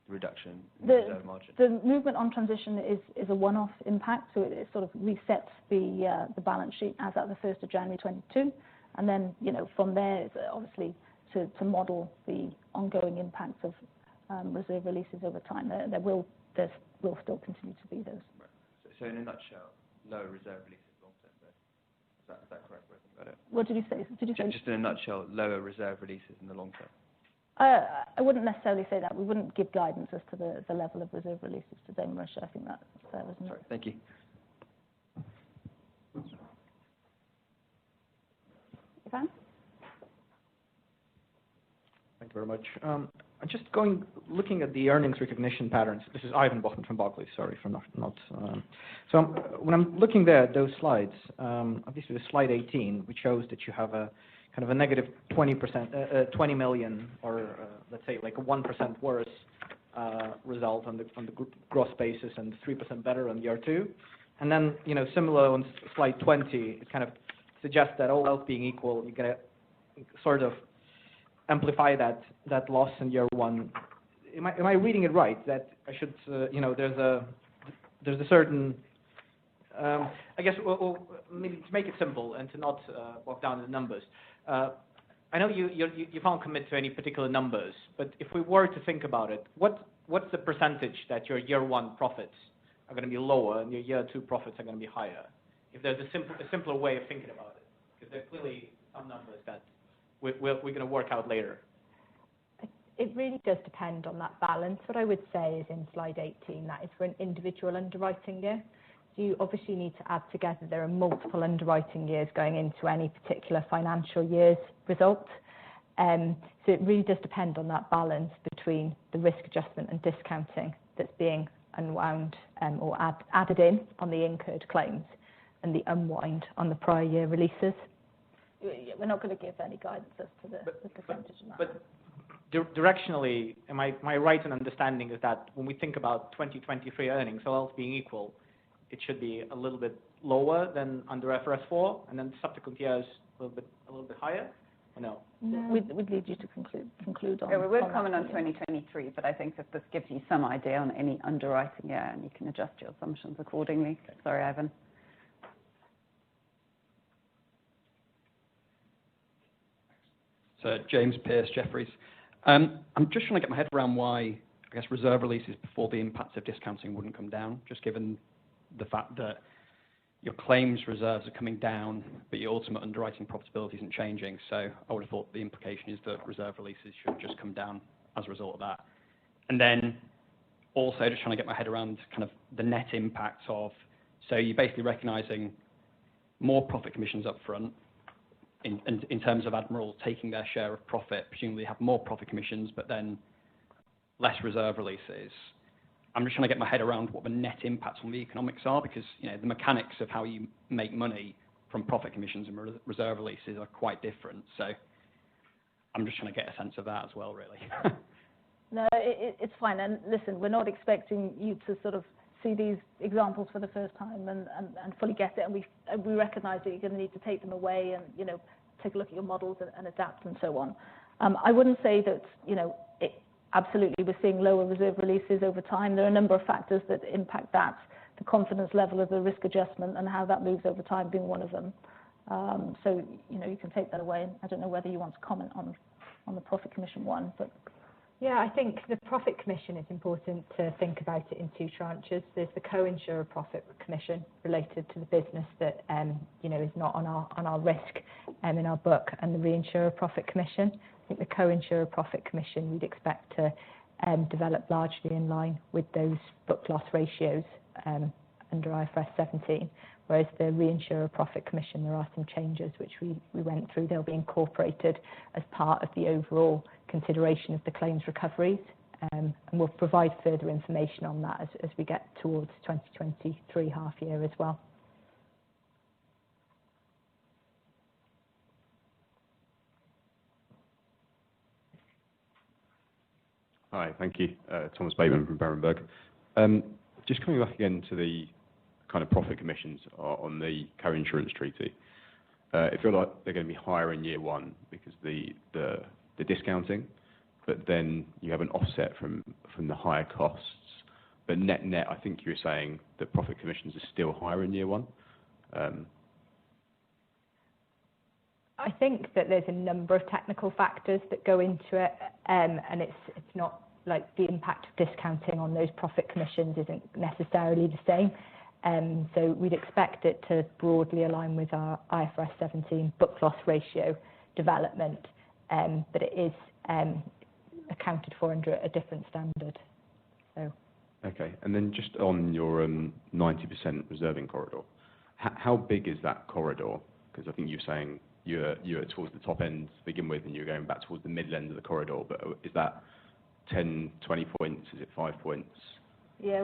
reduction in the reserve margin? The movement on transition is a one-off impact, so it sort of resets the balance sheet as at the 1st of January 22, and then from there, it's obviously to model the ongoing impacts of reserve releases over time. There will still continue to be those. Right. So in a nutshell, lower reserve releases long term, though. Is that correct? About it? What did you say? Just in a nutshell, lower reserve releases in the long term. I wouldn't necessarily say that. We wouldn't give guidance as to the level of reserve releases today, Marisha. I think that's fair, isn't it? Sorry, thank you. Ivan? Thank you very much. I'm just looking at the earnings recognition patterns. This is Ivan Bochum from Barclays. Sorry for not. So when I'm looking there at those slides, obviously the slide 18, which shows that you have a kind of a negative 20%, 20 million, or let's say like a 1% worse result on the gross basis and 3% better on year 2, and then similar on slide 20, it kind of suggests that all else being equal, you're going to sort of amplify that loss in year 1. Am I reading it right? That I should, there's a certain, I guess, well, maybe to make it simple and to not walk down the numbers. I know you can't commit to any particular numbers, but if we were to think about it, what's the percentage that your year 1 profits are going to be lower and your year 2 profits are going to be higher? If there's a simpler way of thinking about it, because there's clearly some numbers that we're going to work out later. It really does depend on that balance. What I would say is in slide 18, that is for an individual underwriting year. So you obviously need to add together, there are multiple underwriting years going into any particular financial year's result. So it really does depend on that balance between the risk adjustment and discounting that's being unwound or added in on the incurred claims and the unwind on the prior year releases. We're not going to give any guidance as to the percentage on that. But directionally, am I right in understanding is that when we think about 2023 earnings, all else being equal, it should be a little bit lower than under IFRS 4, and then subsequent years a little bit higher? Or no? No. We'd need you to conclude on. Yeah, we will comment on 2023, but I think that this gives you some idea on any underwriting year, and you can adjust your assumptions accordingly. Okay. Sorry, Ivan. So James Pearce, Jefferies. I'm just trying to get my head around why, I guess, reserve releases before the impacts of discounting wouldn't come down, just given the fact that your claims reserves are coming down, but your ultimate underwriting profitability isn't changing. So I would have thought the implication is that reserve releases should just come down as a result of that. And then also just trying to get my head around kind of the net impact of, so you're basically recognising more profit commissions up front, in terms of Admiral taking their share of profit, presumably have more profit commissions, but then less reserve releases. I'm just trying to get my head around what the net impacts on the economics are, because the mechanics of how you make money from profit commissions and reserve releases are quite different. So I'm just trying to get a sense of that as well, really. No, it's fine. And listen, we're not expecting you to sort of see these examples for the first time and fully get it. And we recognise that you're going to need to take them away and, take a look at your models and adapt and so on. I wouldn't say that, absolutely we're seeing lower reserve releases over time. There are a number of factors that impact that, the confidence level of the risk adjustment and how that moves over time being one of them. So, you can take that away. I don't know whether you want to comment on the profit commission one, but... Yeah, I think the profit commission is important to think about it in 2 tranches. There's the co-insurer profit commission related to the business that is not on our risk in our book, and the reinsurer profit commission. I think the co-insurer profit commission we'd expect to develop largely in line with those book loss ratios under IFRS 17, whereas the reinsurer profit commission, there are some changes which we went through. They'll be incorporated as part of the overall consideration of the claims recoveries, and we'll provide further information on that as we get towards 2023 half year as well. Hi, thank you. Thomas Bateman from Berenberg. Just coming back again to the kind of profit commissions on the co-insurance treaty. It feels like they're going to be higher in year 1 because the discounting. but then you have an offset from the higher costs. But net, I think you were saying that profit commissions are still higher in year one. I think that there's a number of technical factors that go into it, and it's not like the impact of discounting on those profit commissions isn't necessarily the same. So we'd expect it to broadly align with our IFRS 17 book loss ratio development, but it is accounted for under a different standard. So. Okay, and then just on your 90% reserving corridor, how big is that corridor? Because I think you're saying you're towards the top end to begin with, and you're going back towards the middle end of the corridor. But is that 10, 20 points? Is it 5 points? Yeah,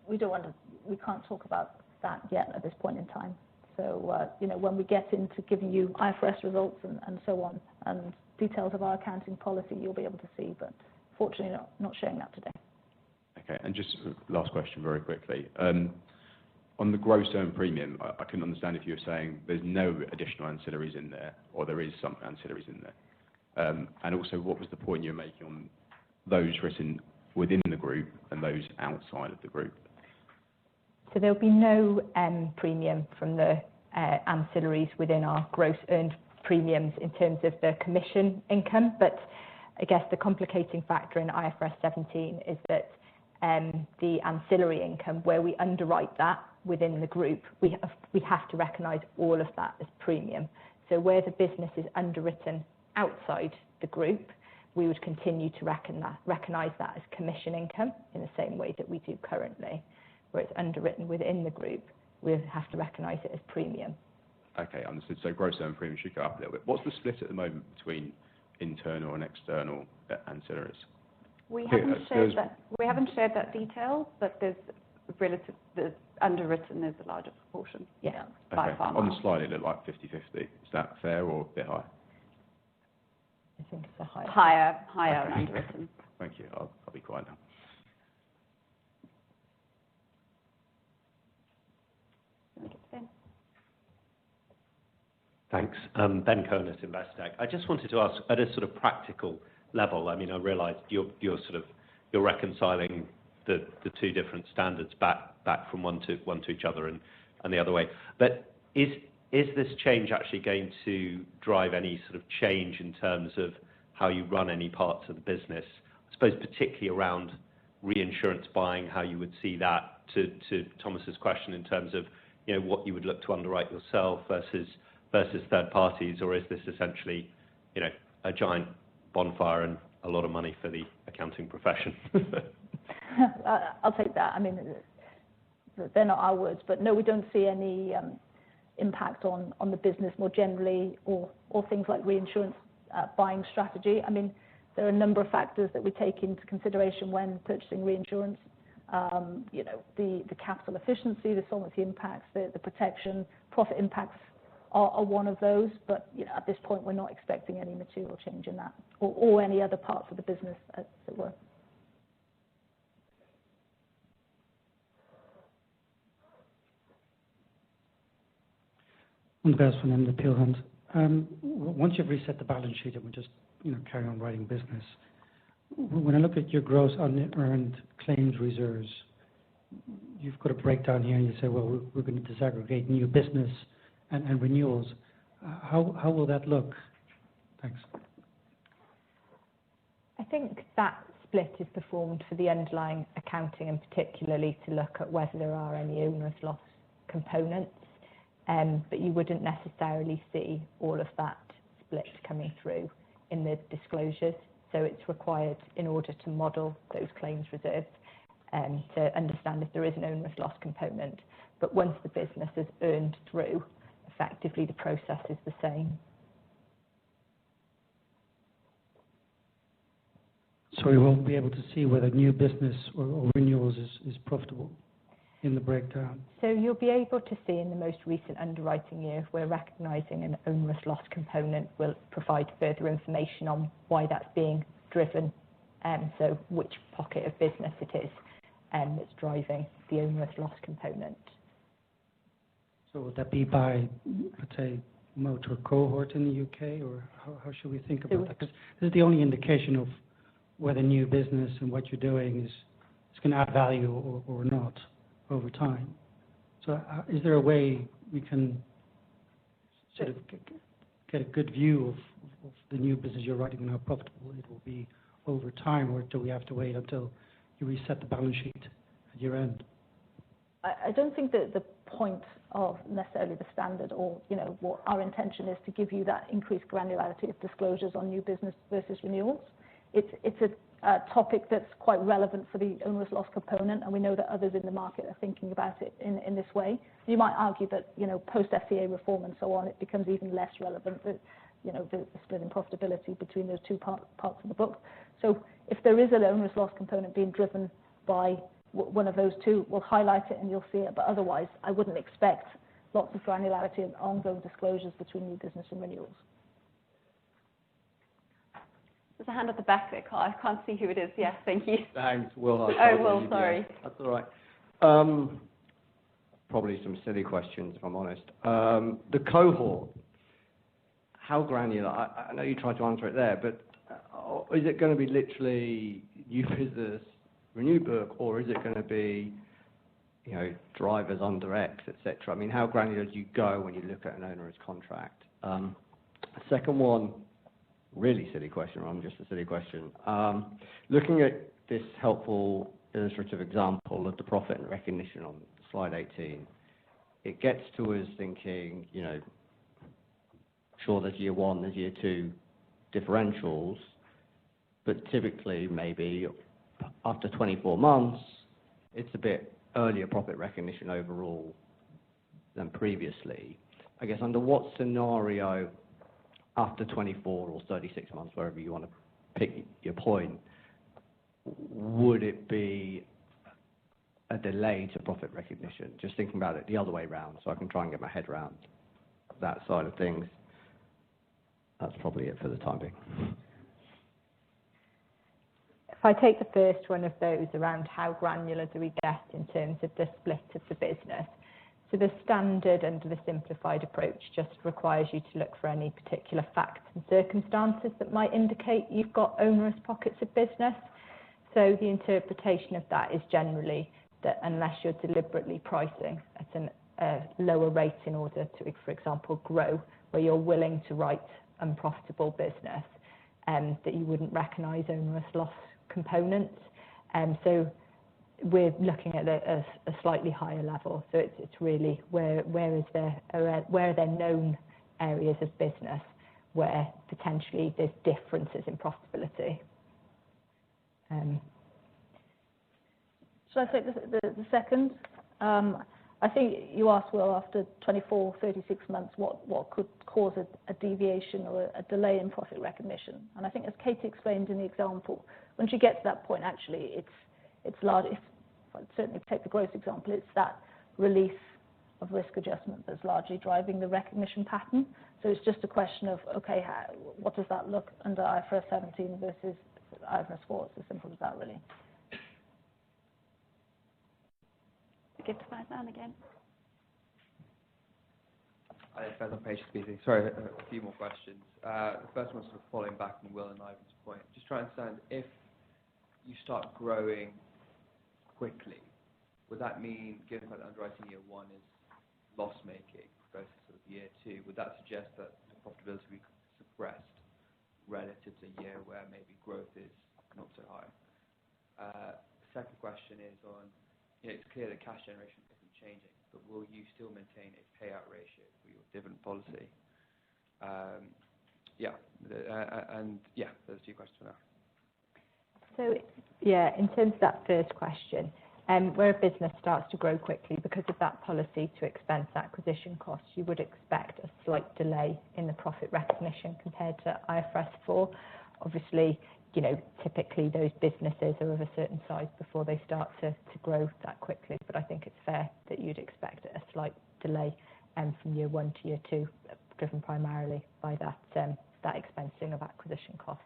we don't want to. We can't talk about that yet at this point in time. So you know, when we get into giving you IFRS results and so on, and details of our accounting policy, you'll be able to see. But fortunately, not sharing that today. Okay, and just last question very quickly. On the gross earned premium, I couldn't understand if you were saying there's no additional ancillaries in there, or there is some ancillaries in there. And also, what was the point you were making on those written within the group and those outside of the group? So there'll be no premium from the ancillaries within our gross earned premiums in terms of the commission income, but I guess the complicating factor in IFRS 17 is that the ancillary income, where we underwrite that within the group, we have to recognise all of that as premium. So where the business is underwritten outside the group, we would continue to recognise that as commission income in the same way that we do currently. Where it's underwritten within the group, we have to recognise it as premium. Okay, understood. So gross earned premium should go up a little bit. What's the split at the moment between internal and external ancillaries? We haven't shared that detail, but there's the underwritten is the largest proportion. Yeah, by far. On the slide, it looked like 50-50. Is that fair or a bit high? I think it's a higher Okay. underwritten. Thank you. I'll be quiet now. Thanks. Ben Cohen at Investec. I just wanted to ask, at a sort of practical level, I mean, I realise you're reconciling the two different standards back from one to each other and the other way. But is this change actually going to drive any sort of change in terms of how you run any parts of the business? I suppose particularly around reinsurance buying, how you would see that to Thomas's question in terms of, you know, what you would look to underwrite yourself versus third parties, or is this essentially, you know, a giant bonfire and a lot of money for the accounting profession? I'll take that. I mean, they're not our words, but no, we don't see any impact on the business more generally, or things like reinsurance buying strategy. I mean, there are a number of factors that we take into consideration when purchasing reinsurance. You know, the capital efficiency, the solvency impacts, the protection, profit impacts are one of those. But you know, at this point, we're not expecting any material change in that, or any other parts of the business, as it were. Andreas van the Peel Hunt. Once you've reset the balance sheet and we just carry on writing business, when I look at your gross unearned claims reserves, you've got a breakdown here, and you say, well, we're going to disaggregate new business and renewals. How will that look? Thanks. I think that split is performed for the underlying accounting, and particularly to look at whether there are any onerous loss components. But you wouldn't necessarily see all of that split coming through in the disclosures. So it's required in order to model those claims reserves to understand if there is an onerous loss component. But once the business is earned through, effectively the process is the same. So we won't be able to see whether new business or renewals is profitable in the breakdown. So you'll be able to see in the most recent underwriting year, if we're recognising an onerous loss component, we'll provide further information on why that's being driven, so which pocket of business it is that's driving the onerous loss component. So would that be by, let's say, motor cohort in the UK, or how should we think about that? Because this is the only indication of whether new business and what you're doing is going to add value or not over time. So is there a way we can sort of get a good view of the new business you're writing and how profitable it will be over time, or do we have to wait until you reset the balance sheet at year end? I don't think that the point of necessarily the standard, or what our intention is to give you that increased granularity of disclosures on new business versus renewals. It's a topic that's quite relevant for the onerous loss component, and we know that others in the market are thinking about it in this way. You might argue that post FCA reform and so on, it becomes even less relevant. The split in profitability between those two parts of the book. So if there is an onerous loss component being driven by one of those two, we'll highlight it and you'll see it. But otherwise, I wouldn't expect lots of granularity and ongoing disclosures between new business and renewals. There's a hand at the back there, Carl. I can't see who it is. Yes, thank you. Thanks, Will. Oh, Will, sorry. That's all right. Probably some silly questions, if I'm honest. The cohort, how granular? I know you tried to answer it there, but is it going to be literally new business, renew book, or is it going to be, drivers under X, etc.? I mean, how granular do you go when you look at an onerous contract? Second one, really silly question, or just a silly question. Looking at this helpful illustrative example of the profit and recognition on slide 18, it gets to us thinking, sure, there's year one, there's year two differentials, but typically maybe after 24 months, it's a bit earlier profit recognition overall than previously. I guess under what scenario after 24 or 36 months, wherever you want to pick your point, would it be a delay to profit recognition? Just thinking about it the other way around, so I can try and get my head around that side of things. That's probably it for the time being. If I take the first one of those around how granular do we get in terms of the split of the business, so the standard under the simplified approach just requires you to look for any particular facts and circumstances that might indicate you've got onerous pockets of business. So the interpretation of that is generally that unless you're deliberately pricing at a lower rate in order to, for example, grow, where you're willing to write unprofitable business, that you wouldn't recognise onerous loss components. So we're looking at a slightly higher level. So it's really where are there known areas of business where potentially there's differences in profitability. Shall I take the second? I think you asked, Will, after 24, 36 months, what could cause a deviation or a delay in profit recognition? And I think, as Katie explained in the example, once you get to that point, actually, it's large. If I certainly take the gross example, it's that release of risk adjustment that's largely driving the recognition pattern. So it's just a question of, okay, what does that look under IFRS 17 versus IFRS 4? It's as simple as that, really. Give to Faizan again. Hi, Faizan, HSBC. Sorry, a few more questions. The first one sort of following back on Will and Ivan's point. Just trying to understand, if you start growing quickly, would that mean, given that underwriting year one is loss-making versus sort of year two, would that suggest that the profitability will be suppressed relative to a year where maybe growth is not so high? Second question is on, it's clear that cash generation isn't changing, but will you still maintain a payout ratio for your dividend policy? Those two questions for now. So, in terms of that first question, where a business starts to grow quickly, because of that policy to expense acquisition costs, you would expect a slight delay in the profit recognition compared to IFRS 4. Obviously, typically those businesses are of a certain size before they start to grow that quickly. But I think it's fair that you'd expect a slight delay from year one to year two, driven primarily by that expensing of acquisition costs.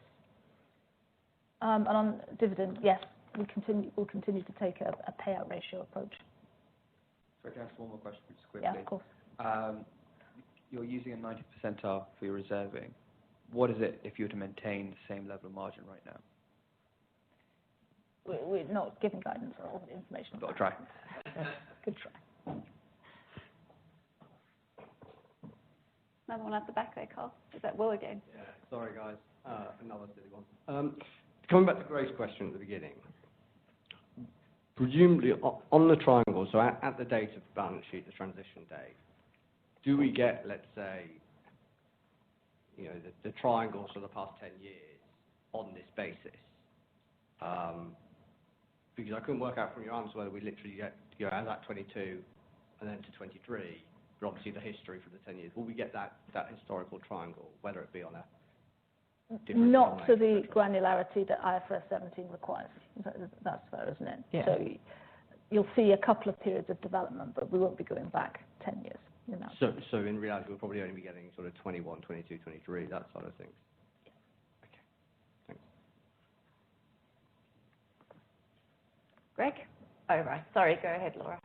And on dividend, yes, we'll continue to take a payout ratio approach. Sorry, can I ask one more question just quickly? Yeah, of course. You're using a 90th percentile for your reserving. What is it if you were to maintain the same level of margin right now? We're not giving guidance on all the information. Got to try. Good try. Another one at the back there, Carl. Is that Will again? Yeah, sorry guys, another silly one. Coming back to Grace's question at the beginning, presumably on the triangle, so at the date of the balance sheet, the transition date, do we get, let's say, you know, the triangles for the past 10 years on this basis? Because I couldn't work out from your answer whether we literally get, you know, as at 22 and then to 23, but obviously the history for the 10 years. Will we get that historical triangle, whether it be on a different Not to the denominator, et cetera? granularity that IFRS 17 requires. That's fair, isn't it? Yeah. So you'll see a couple of periods of development, but we won't be going back 10 years. In that So in reality, we'll probably only be getting sort of 21, 22, 23, that sort of thing. Okay, thanks. Greg? Oh, right. Sorry, go ahead, Laura.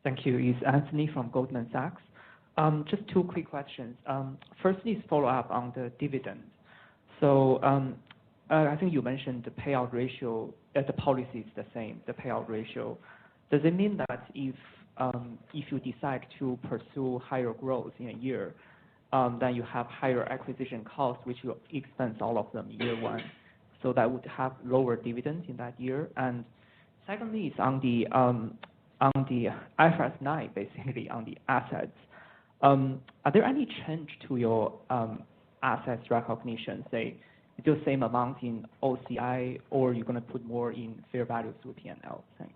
Thank you. It's Anthony from Goldman Sachs. Just two quick questions. Firstly, is follow up on the dividend. So I think you mentioned the payout ratio, the policy is the same, the payout ratio. Does it mean that if you decide to pursue higher growth in a year, then you have higher acquisition costs, which you expense all of them year one, so that would have lower dividends in that year? And secondly, is on the IFRS 9, basically on the assets. Are there any change to your assets recognition? Say, still same amount in OCI, or you're going to put more in fair value through P&L? Thanks.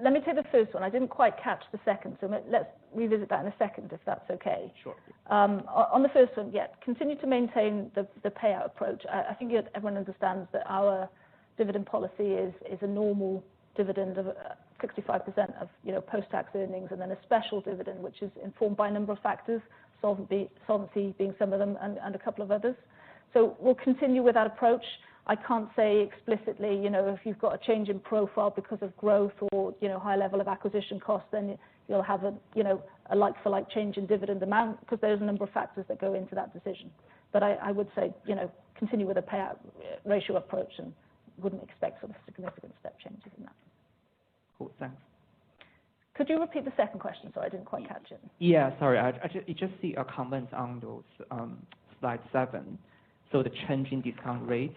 Let me take the first one. I didn't quite catch the second, so let's revisit that in a second, if that's okay. Sure. On the first one, yeah, continue to maintain the payout approach. I think everyone understands that our dividend policy is a normal dividend of 65% of, you know, post-tax earnings, and then a special dividend, which is informed by a number of factors, solvency being some of them, and a couple of others. So we'll continue with that approach. I can't say explicitly, you know, if you've got a change in profile because of growth or, you know, high level of acquisition costs, then you'll have a, you know, a like-for-like change in dividend amount, because there's a number of factors that go into that decision. But I would say, you know, continue with a payout ratio approach and wouldn't expect sort of significant step changes in that. Cool, thanks. Could you repeat the second question? Sorry, I didn't quite catch it. Yeah, sorry. I just see a comment on those slide 7. So the change in discount rate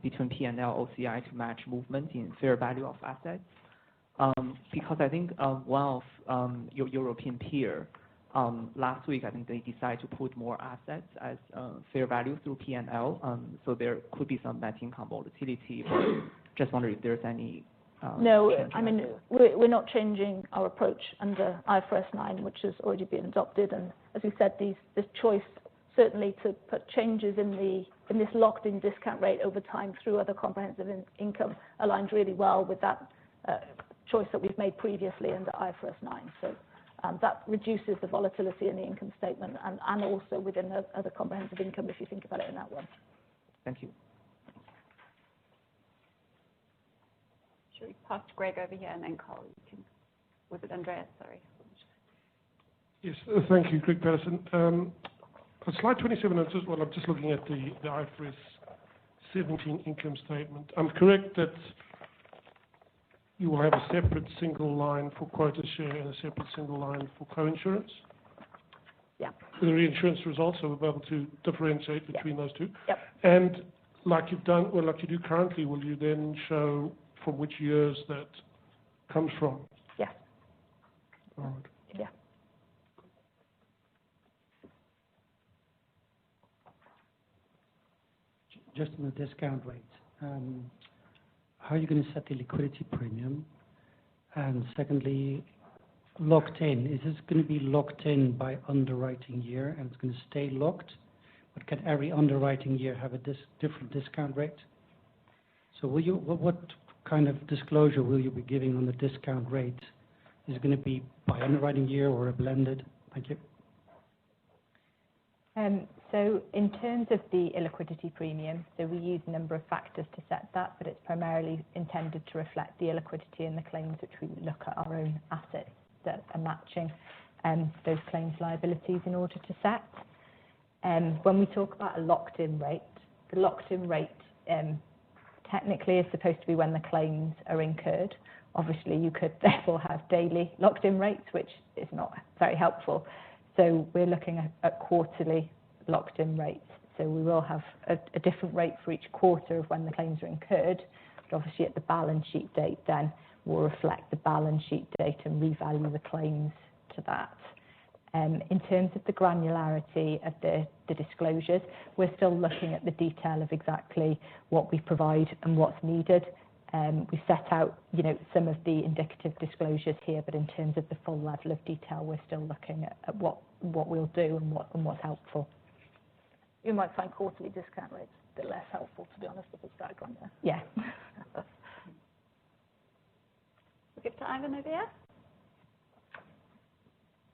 between P&L OCI to match movement in fair value of assets. Because I think one of your European peer last week, I think they decided to put more assets as fair value through P&L. So there could be some net income volatility. But just wondering if there's any. No, I mean, we're not changing our approach under IFRS 9, which has already been adopted. And as we said, this choice certainly to put changes in this locked-in discount rate over time through other comprehensive income aligns really well with that choice that we've made previously under IFRS 9. So that reduces the volatility in the income statement and also within the other comprehensive income, if you think about it in that way. Thank you. Should we pass to Greg over here, and then Carl, you can... Was it Andreas? Sorry. Yes, thank you, Greg Patterson. On slide 27, I'm just looking at the IFRS 17 income statement. I'm correct that you will have a separate single line for quota share and a separate single line for co-insurance? Yeah. For the reinsurance results, so we'll be able to differentiate between those two? Yep. And like you've done, well, like you do currently, will you then show from which years that comes from? Yes. All right. Yeah. Just on the discount rate, how are you going to set the liquidity premium? And secondly, locked in, is this going to be locked in by underwriting year and it's going to stay locked? But can every underwriting year have a different discount rate? So will you, what kind of disclosure will you be giving on the discount rate? Is it going to be by underwriting year or a blended? Thank you. So in terms of the illiquidity premium, so we use a number of factors to set that, but it's primarily intended to reflect the illiquidity in the claims, which we look at our own assets that are matching those claims liabilities in order to set. When we talk about a locked-in rate, the locked-in rate technically is supposed to be when the claims are incurred. Obviously, you could therefore have daily locked-in rates, which is not very helpful. So we're looking at quarterly locked-in rates. So we will have a different rate for each quarter of when the claims are incurred, but obviously at the balance sheet date then we'll reflect the balance sheet date and revalue the claims to that. In terms of the granularity of the disclosures, we're still looking at the detail of exactly what we provide and what's needed. We set out, some of the indicative disclosures here, but in terms of the full level of detail, we're still looking at what we'll do and what's helpful. You might find quarterly discount rates a bit less helpful, to be honest, if it's that granular. Yeah. We'll give to Ivan over here.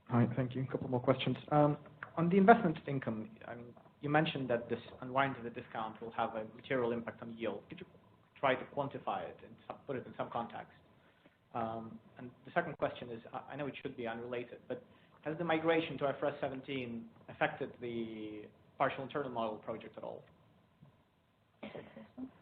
Hi, thank you. A couple more questions. On the investment income, you mentioned that this unwind of the discount will have a material impact on yield. Could you try to quantify it and put it in some context? And the second question is, I know it should be unrelated, but has the migration to IFRS 17 affected the partial internal model project at all?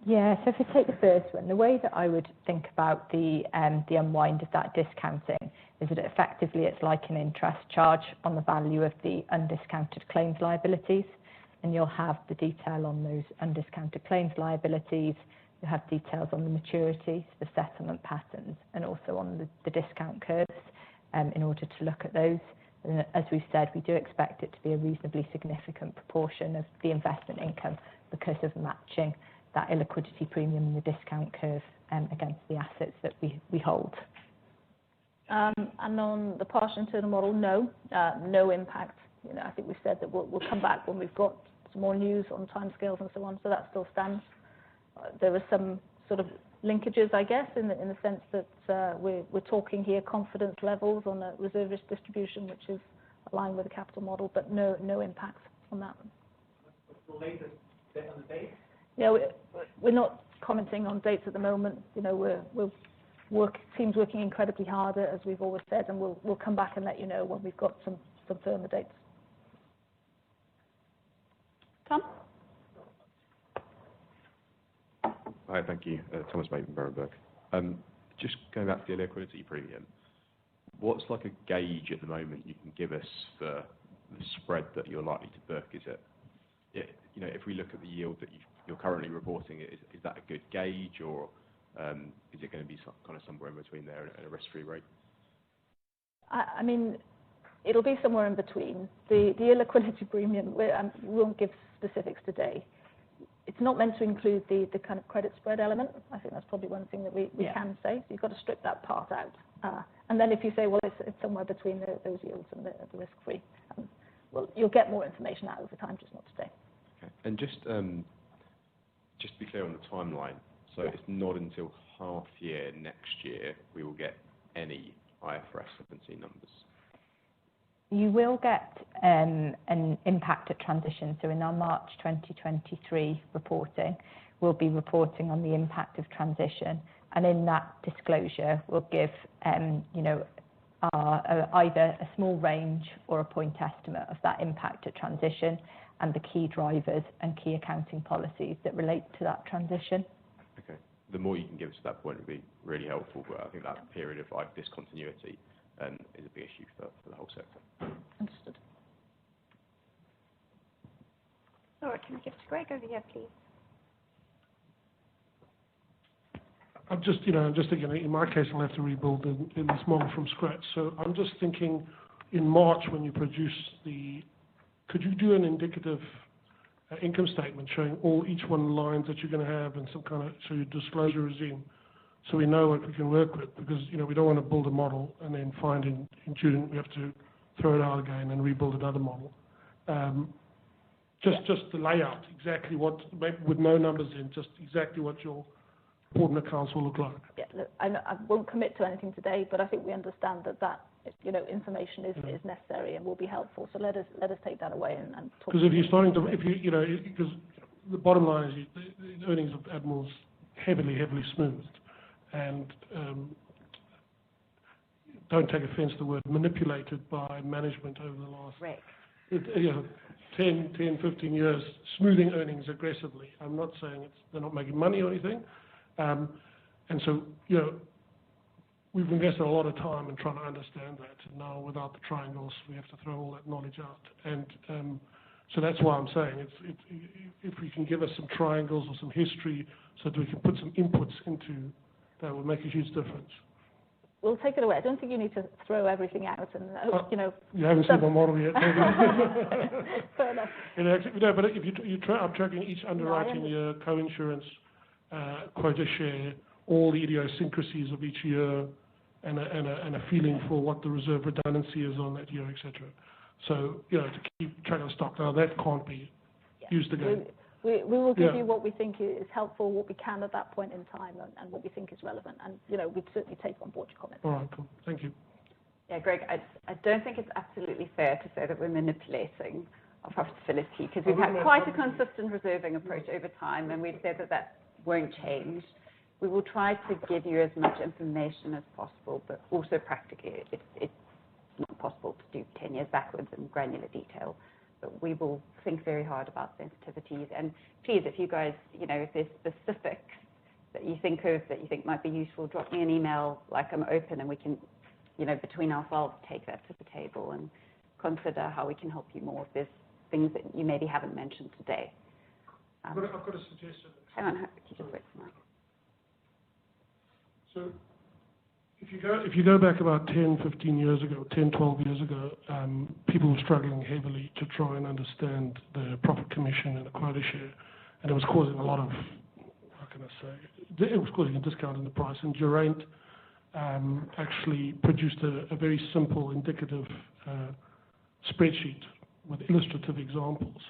Yeah, so if I take the first one, the way that I would think about the unwind of that discounting is that effectively it's like an interest charge on the value of the undiscounted claims liabilities, and you'll have the detail on those undiscounted claims liabilities. You'll have details on the maturities, the settlement patterns, and also on the discount curves in order to look at those. And as we've said, we do expect it to be a reasonably significant proportion of the investment income because of matching that illiquidity premium and the discount curve against the assets that we hold. And on the partial internal model, no impact. I think we've said that we'll come back when we've got some more news on timescales and so on, so that still stands. There are some sort of linkages, I guess, in the sense that we're talking here confidence levels on a reserve risk distribution, which is aligned with the capital model, but no impact on that one. What's the latest date on the date? Yeah, we're not commenting on dates at the moment. Team's working incredibly hard, as we've always said, and we'll come back and let you know when we've got some firmer dates. Tom? Hi, thank you. Thomas Bateman, Berenberg. Just going back to the illiquidity premium, what's like a gauge at the moment you can give us for the spread that you're likely to book? Is it, if we look at the yield that you're currently reporting, is that a good gauge, or is it going to be somewhere in between there and a risk-free rate? I mean, it'll be somewhere in between. The illiquidity premium, we won't give specifics today. It's not meant to include the kind of credit spread element. I think that's probably one thing that we can say. So you've got to strip that part out. And then if you say, well, it's somewhere between those yields and the risk-free, well, you'll get more information out over time, just not today. Okay. And just to be clear on the timeline, so it's not until half year next year we will get any IFRS 17 numbers? You will get an impact at transition. So in our March 2023 reporting, we'll be reporting on the impact of transition. And in that disclosure, we'll give either a small range or a point estimate of that impact at transition and the key drivers and key accounting policies that relate to that transition. Okay. The more you can give us at that point would be really helpful, but I think that period of discontinuity is a big issue for the whole sector. Understood. All right, can we give to Greg over here, please? I'm just thinking, in my case, I'll have to rebuild in this model from scratch. So I'm just thinking, in March when you produce could you do an indicative income statement showing each one of the lines that you're going to have and so your disclosure regime, so we know what we can work with? Because we don't want to build a model and then find in June we have to throw it out again and rebuild another model. Just the layout, exactly what, with no numbers in, just exactly what your important accounts will look like. Yeah, look, I won't commit to anything today, but I think we understand that information is necessary and will be helpful. So let us take that away and talk. Because if you're starting to, because the bottom line is the earnings of Admiral's heavily smoothed, and don't take offence to the word manipulated by management over the last 10, 15 years, smoothing earnings aggressively. I'm not saying they're not making money or anything, And so, we've invested a lot of time in trying to understand that. And now, without the triangles, we have to throw all that knowledge out. And so that's why I'm saying if we can give us some triangles or some history so that we can put some inputs into, that will make a huge difference. We'll take it away. I don't think you need to throw everything out and, You haven't seen my model yet. Fair enough. But if I'm tracking each underwriting year, co-insurance, quota share, all the idiosyncrasies of each year, and a feeling for what the reserve redundancy is on that year, etc. So, to keep track of stock. Now, that can't be used again. We will give you what we think is helpful, what we can at that point in time, and what we think is relevant. And, we'd certainly take on board your comments. All right, cool. Thank you. Yeah, Greg, I don't think it's absolutely fair to say that we're manipulating our profitability, because we've had quite a consistent reserving approach over time, and we've said that won't change. We will try to give you as much information as possible, but also practically it's not possible to do 10 years backwards in granular detail. But we will think very hard about sensitivities. And please, if you guys, if there's specifics that you think of that you think might be useful, drop me an email. Like, I'm open, and we can, between ourselves, take that to the table and consider how we can help you more if there's things that you maybe haven't mentioned today. I've got a suggestion. Hang on, can you just wait for Mike? So, if you go back about 10, 15 years ago, 10, 12 years ago, people were struggling heavily to try and understand the profit commission and the quota share, and it was causing a lot of, how can I say, it was causing a discount in the price. And Geraint actually produced a very simple indicative spreadsheet with illustrative examples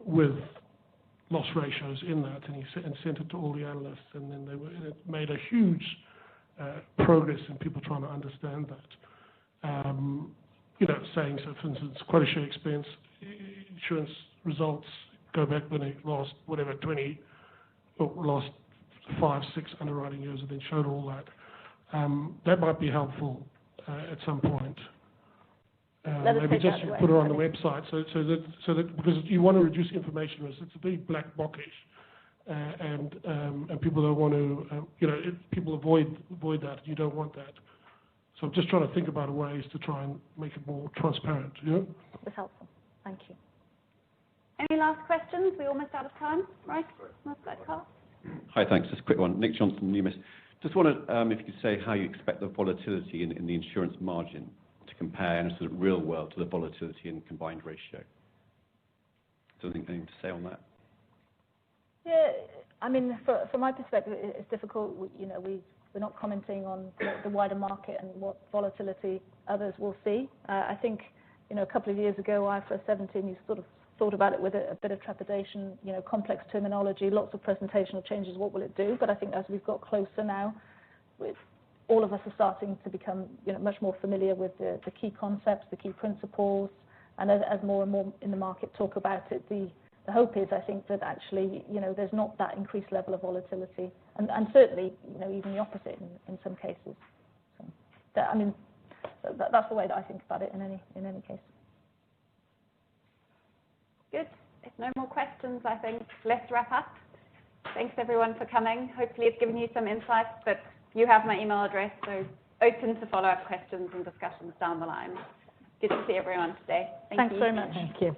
with loss ratios in that, and sent it to all the analysts, and then it made a huge progress in people trying to understand that. Saying, so for instance, quota share expense, insurance results go back when they last, whatever, 20, or last 5, 6 underwriting years, and then showed all that. That might be helpful at some point. Maybe just put it on the website, so that because you want to reduce information risk. It's a very black boxish. And people don't want to, people avoid that. You don't want that. So I'm just trying to think about ways to try and make it more transparent. That's helpful. Thank you. Any last questions? We're almost out of time, right? Hi, thanks. Just a quick one. Nick Johnson, Numis. Just wondered if you could say how you expect the volatility in the insurance margin to compare in a sort of real world to the volatility in combined ratio. Is there anything to say on that? Yeah, I mean, from my perspective, it's difficult. We're not commenting on the wider market and what volatility others will see. I think, a couple of years ago, IFRS 17, you sort of thought about it with a bit of trepidation, complex terminology, lots of presentational changes, what will it do? But I think as we've got closer now, all of us are starting to become, much more familiar with the key concepts, the key principles, and as more and more in the market talk about it, the hope is, I think, that actually, there's not that increased level of volatility, and certainly, even the opposite in some cases. So, that's the way that I think about it in any case. Good. If no more questions, I think let's wrap up. Thanks everyone for coming. Hopefully it's given you some insights, but you have my email address, so open to follow-up questions and discussions down the line. Good to see everyone today. Thanks you. very much. Thank you.